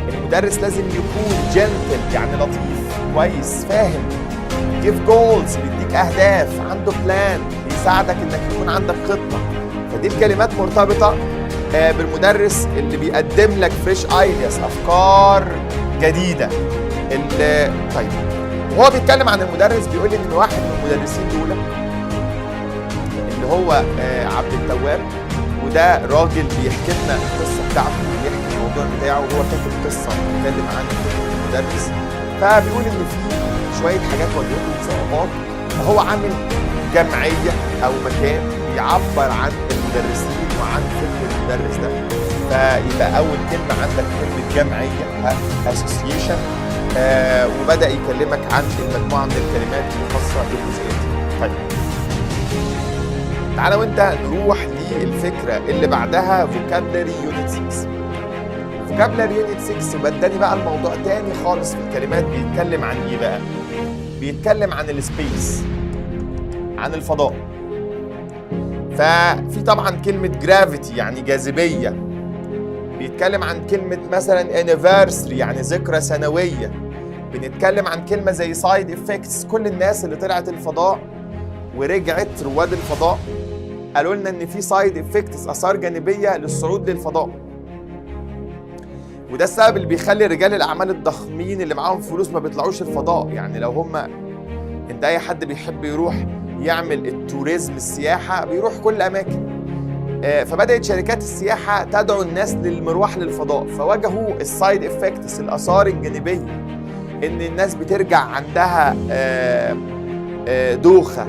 المدرس لازم يكون جنتل يعني لطيف، كويس، فاهم. جيف جولز بيديك اهداف، عنده بلان، بيساعدك انك يكون عندك خطه. دي الكلمات مرتبطه بالمدرس اللي بيقدم لك فريش ايدياز، افكار جديده. طيب وهو بيتكلم عن المدرس بيقول لي ان واحد من المدرسين دول اللي هو عبد التواب، وده راجل بيحكي لنا القصه بتاعته، بيحكي الموضوع بتاعه، وهو كاتب قصه بيتكلم عن المدرس. فبيقول ان في شويه حاجات واجهته صعوبات، فهو عامل جمعيه او مكان بيعبر عن المدرسين وعن فكر المدرس ده. فيبقى اول كلمه عندك كلمه جمعيه، اسوسيشن، وبدا يكلمك عن المجموعه من الكلمات الخاصه بالجزئيه دي. طيب تعالى وانت نروح للفكره اللي بعدها، فوكابلري يونت 6. فوكابلري يونت 6 بداني بقى الموضوع تاني خالص في الكلمات. بيتكلم عن ايه بقى؟ بيتكلم عن السبيس، عن الفضاء. ففي طبعا كلمة جرافيتي يعني جاذبية، بيتكلم عن كلمة مثلا anniversary يعني ذكرى سنوية، بنتكلم عن كلمة زي side effects. كل الناس اللي طلعت الفضاء ورجعت رواد الفضاء قالوا لنا ان في side effects، آثار جانبية للصعود للفضاء، وده السبب اللي بيخلي رجال الأعمال الضخمين اللي معاهم فلوس ما بيطلعوش الفضاء. يعني لو هم انت اي حد بيحب يروح يعمل التوريزم السياحة بيروح كل أماكن، فبدأت شركات السياحة تدعو الناس للمروح للفضاء، فواجهوا السايد افكتس، الآثار الجانبية، إن الناس بترجع عندها دوخة،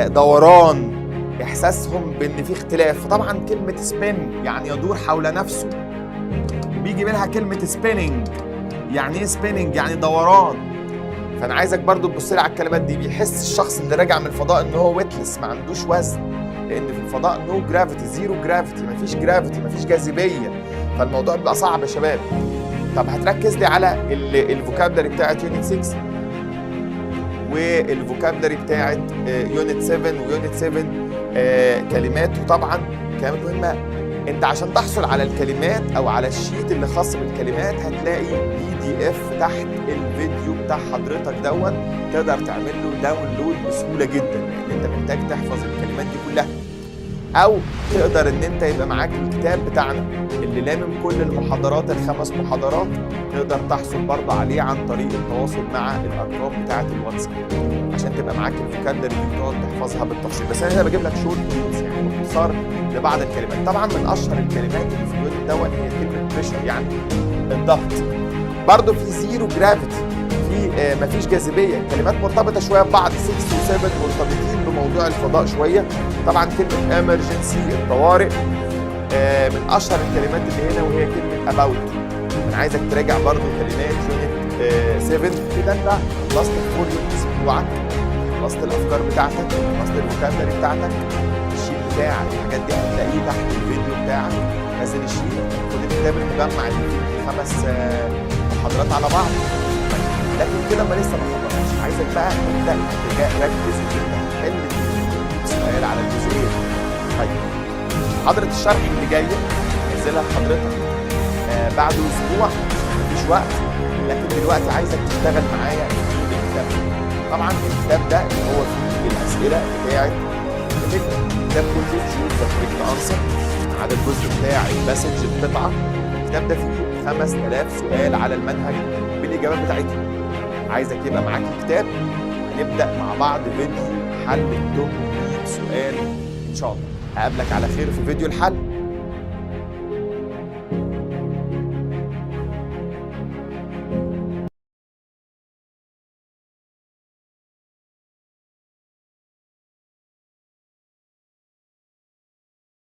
دوران، إحساسهم بإن في اختلاف. فطبعا كلمة سبين يعني يدور حول نفسه، بيجي منها كلمة سبيننج. يعني إيه سبيننج؟ يعني دوران. فانا عايزك برضو تبص لي على الكلمات دي. بيحس الشخص اللي راجع من الفضاء ان هو ويتلس، ما عندوش وزن، لان في الفضاء نو جرافيتي، زيرو جرافيتي، مفيش جرافيتي، مفيش جاذبيه، فالموضوع بيبقى صعب يا شباب. طب هتركز لي على الفوكابلري بتاعت يونت 6 والفوكابلري بتاعت يونت 7 ويونت 7 كلمات. وطبعا كلمات مهمه، انت عشان تحصل على الكلمات او على الشيت اللي خاص بالكلمات هتلاقي PDF تحت الفيديو بتاع حضرتك تقدر تعمل له داونلود بسهوله جدا، لان انت محتاج تحفظ الكلمات دي كلها. او تقدر ان انت يبقى معاك الكتاب بتاعنا اللي لامم كل المحاضرات، ال5 محاضرات، تقدر تحصل برضه عليه عن طريق التواصل مع الارقام بتاعه الواتساب عشان تبقى معاك الفوكابلري دي وتقعد تحفظها بالتفصيل. بس انا هنا بجيب لك شورت نوتس يعني باختصار لبعض الكلمات. طبعا من اشهر الكلمات اللي في اليونت هي كلمه بريشر يعني الضغط. برضه في زيرو جرافيتي، في مفيش جاذبيه. كلمات مرتبطه شويه ببعض، 6 و7 مرتبطين بموضوع الفضاء شويه. طبعا كلمه امرجنسي الطوارئ من اشهر الكلمات اللي هنا، وهي كلمه اباوت. انا عايزك تراجع برضه كلمات يونت 7 كده. انت خلصت الفور يونتس بتوعك، خلصت الافكار بتاعتك، خلصت الفوكابلري بتاعتك. الشيت بتاعك الحاجات دي هتلاقيه تحت الفيديو بتاعك. نزل الشيت، خد الكتاب المجمع اللي فيه 5 محاضرات على بعض. لكن كده ما لسه ما خلصناش، عايزك بقى تبدا تركز وتبدا تحل سؤال على الجزئيه. طيب محاضره الشرح اللي جايه نزلها لحضرتك بعد اسبوع، مفيش وقت، لكن دلوقتي عايزك تشتغل معايا في الكتاب. طبعا الكتاب ده اللي هو فيه الاسئله بتاعت الكتاب كله شوف ذا كوريكت انسر، على الجزء بتاع المسج القطعه. الكتاب ده فيه 5000 سؤال على المنهج بالاجابات بتاعتهم. عايزك يبقى معاك الكتاب، هنبدا مع بعض فيديو حل 800 سؤال ان شاء الله. هقابلك على خير في فيديو الحل.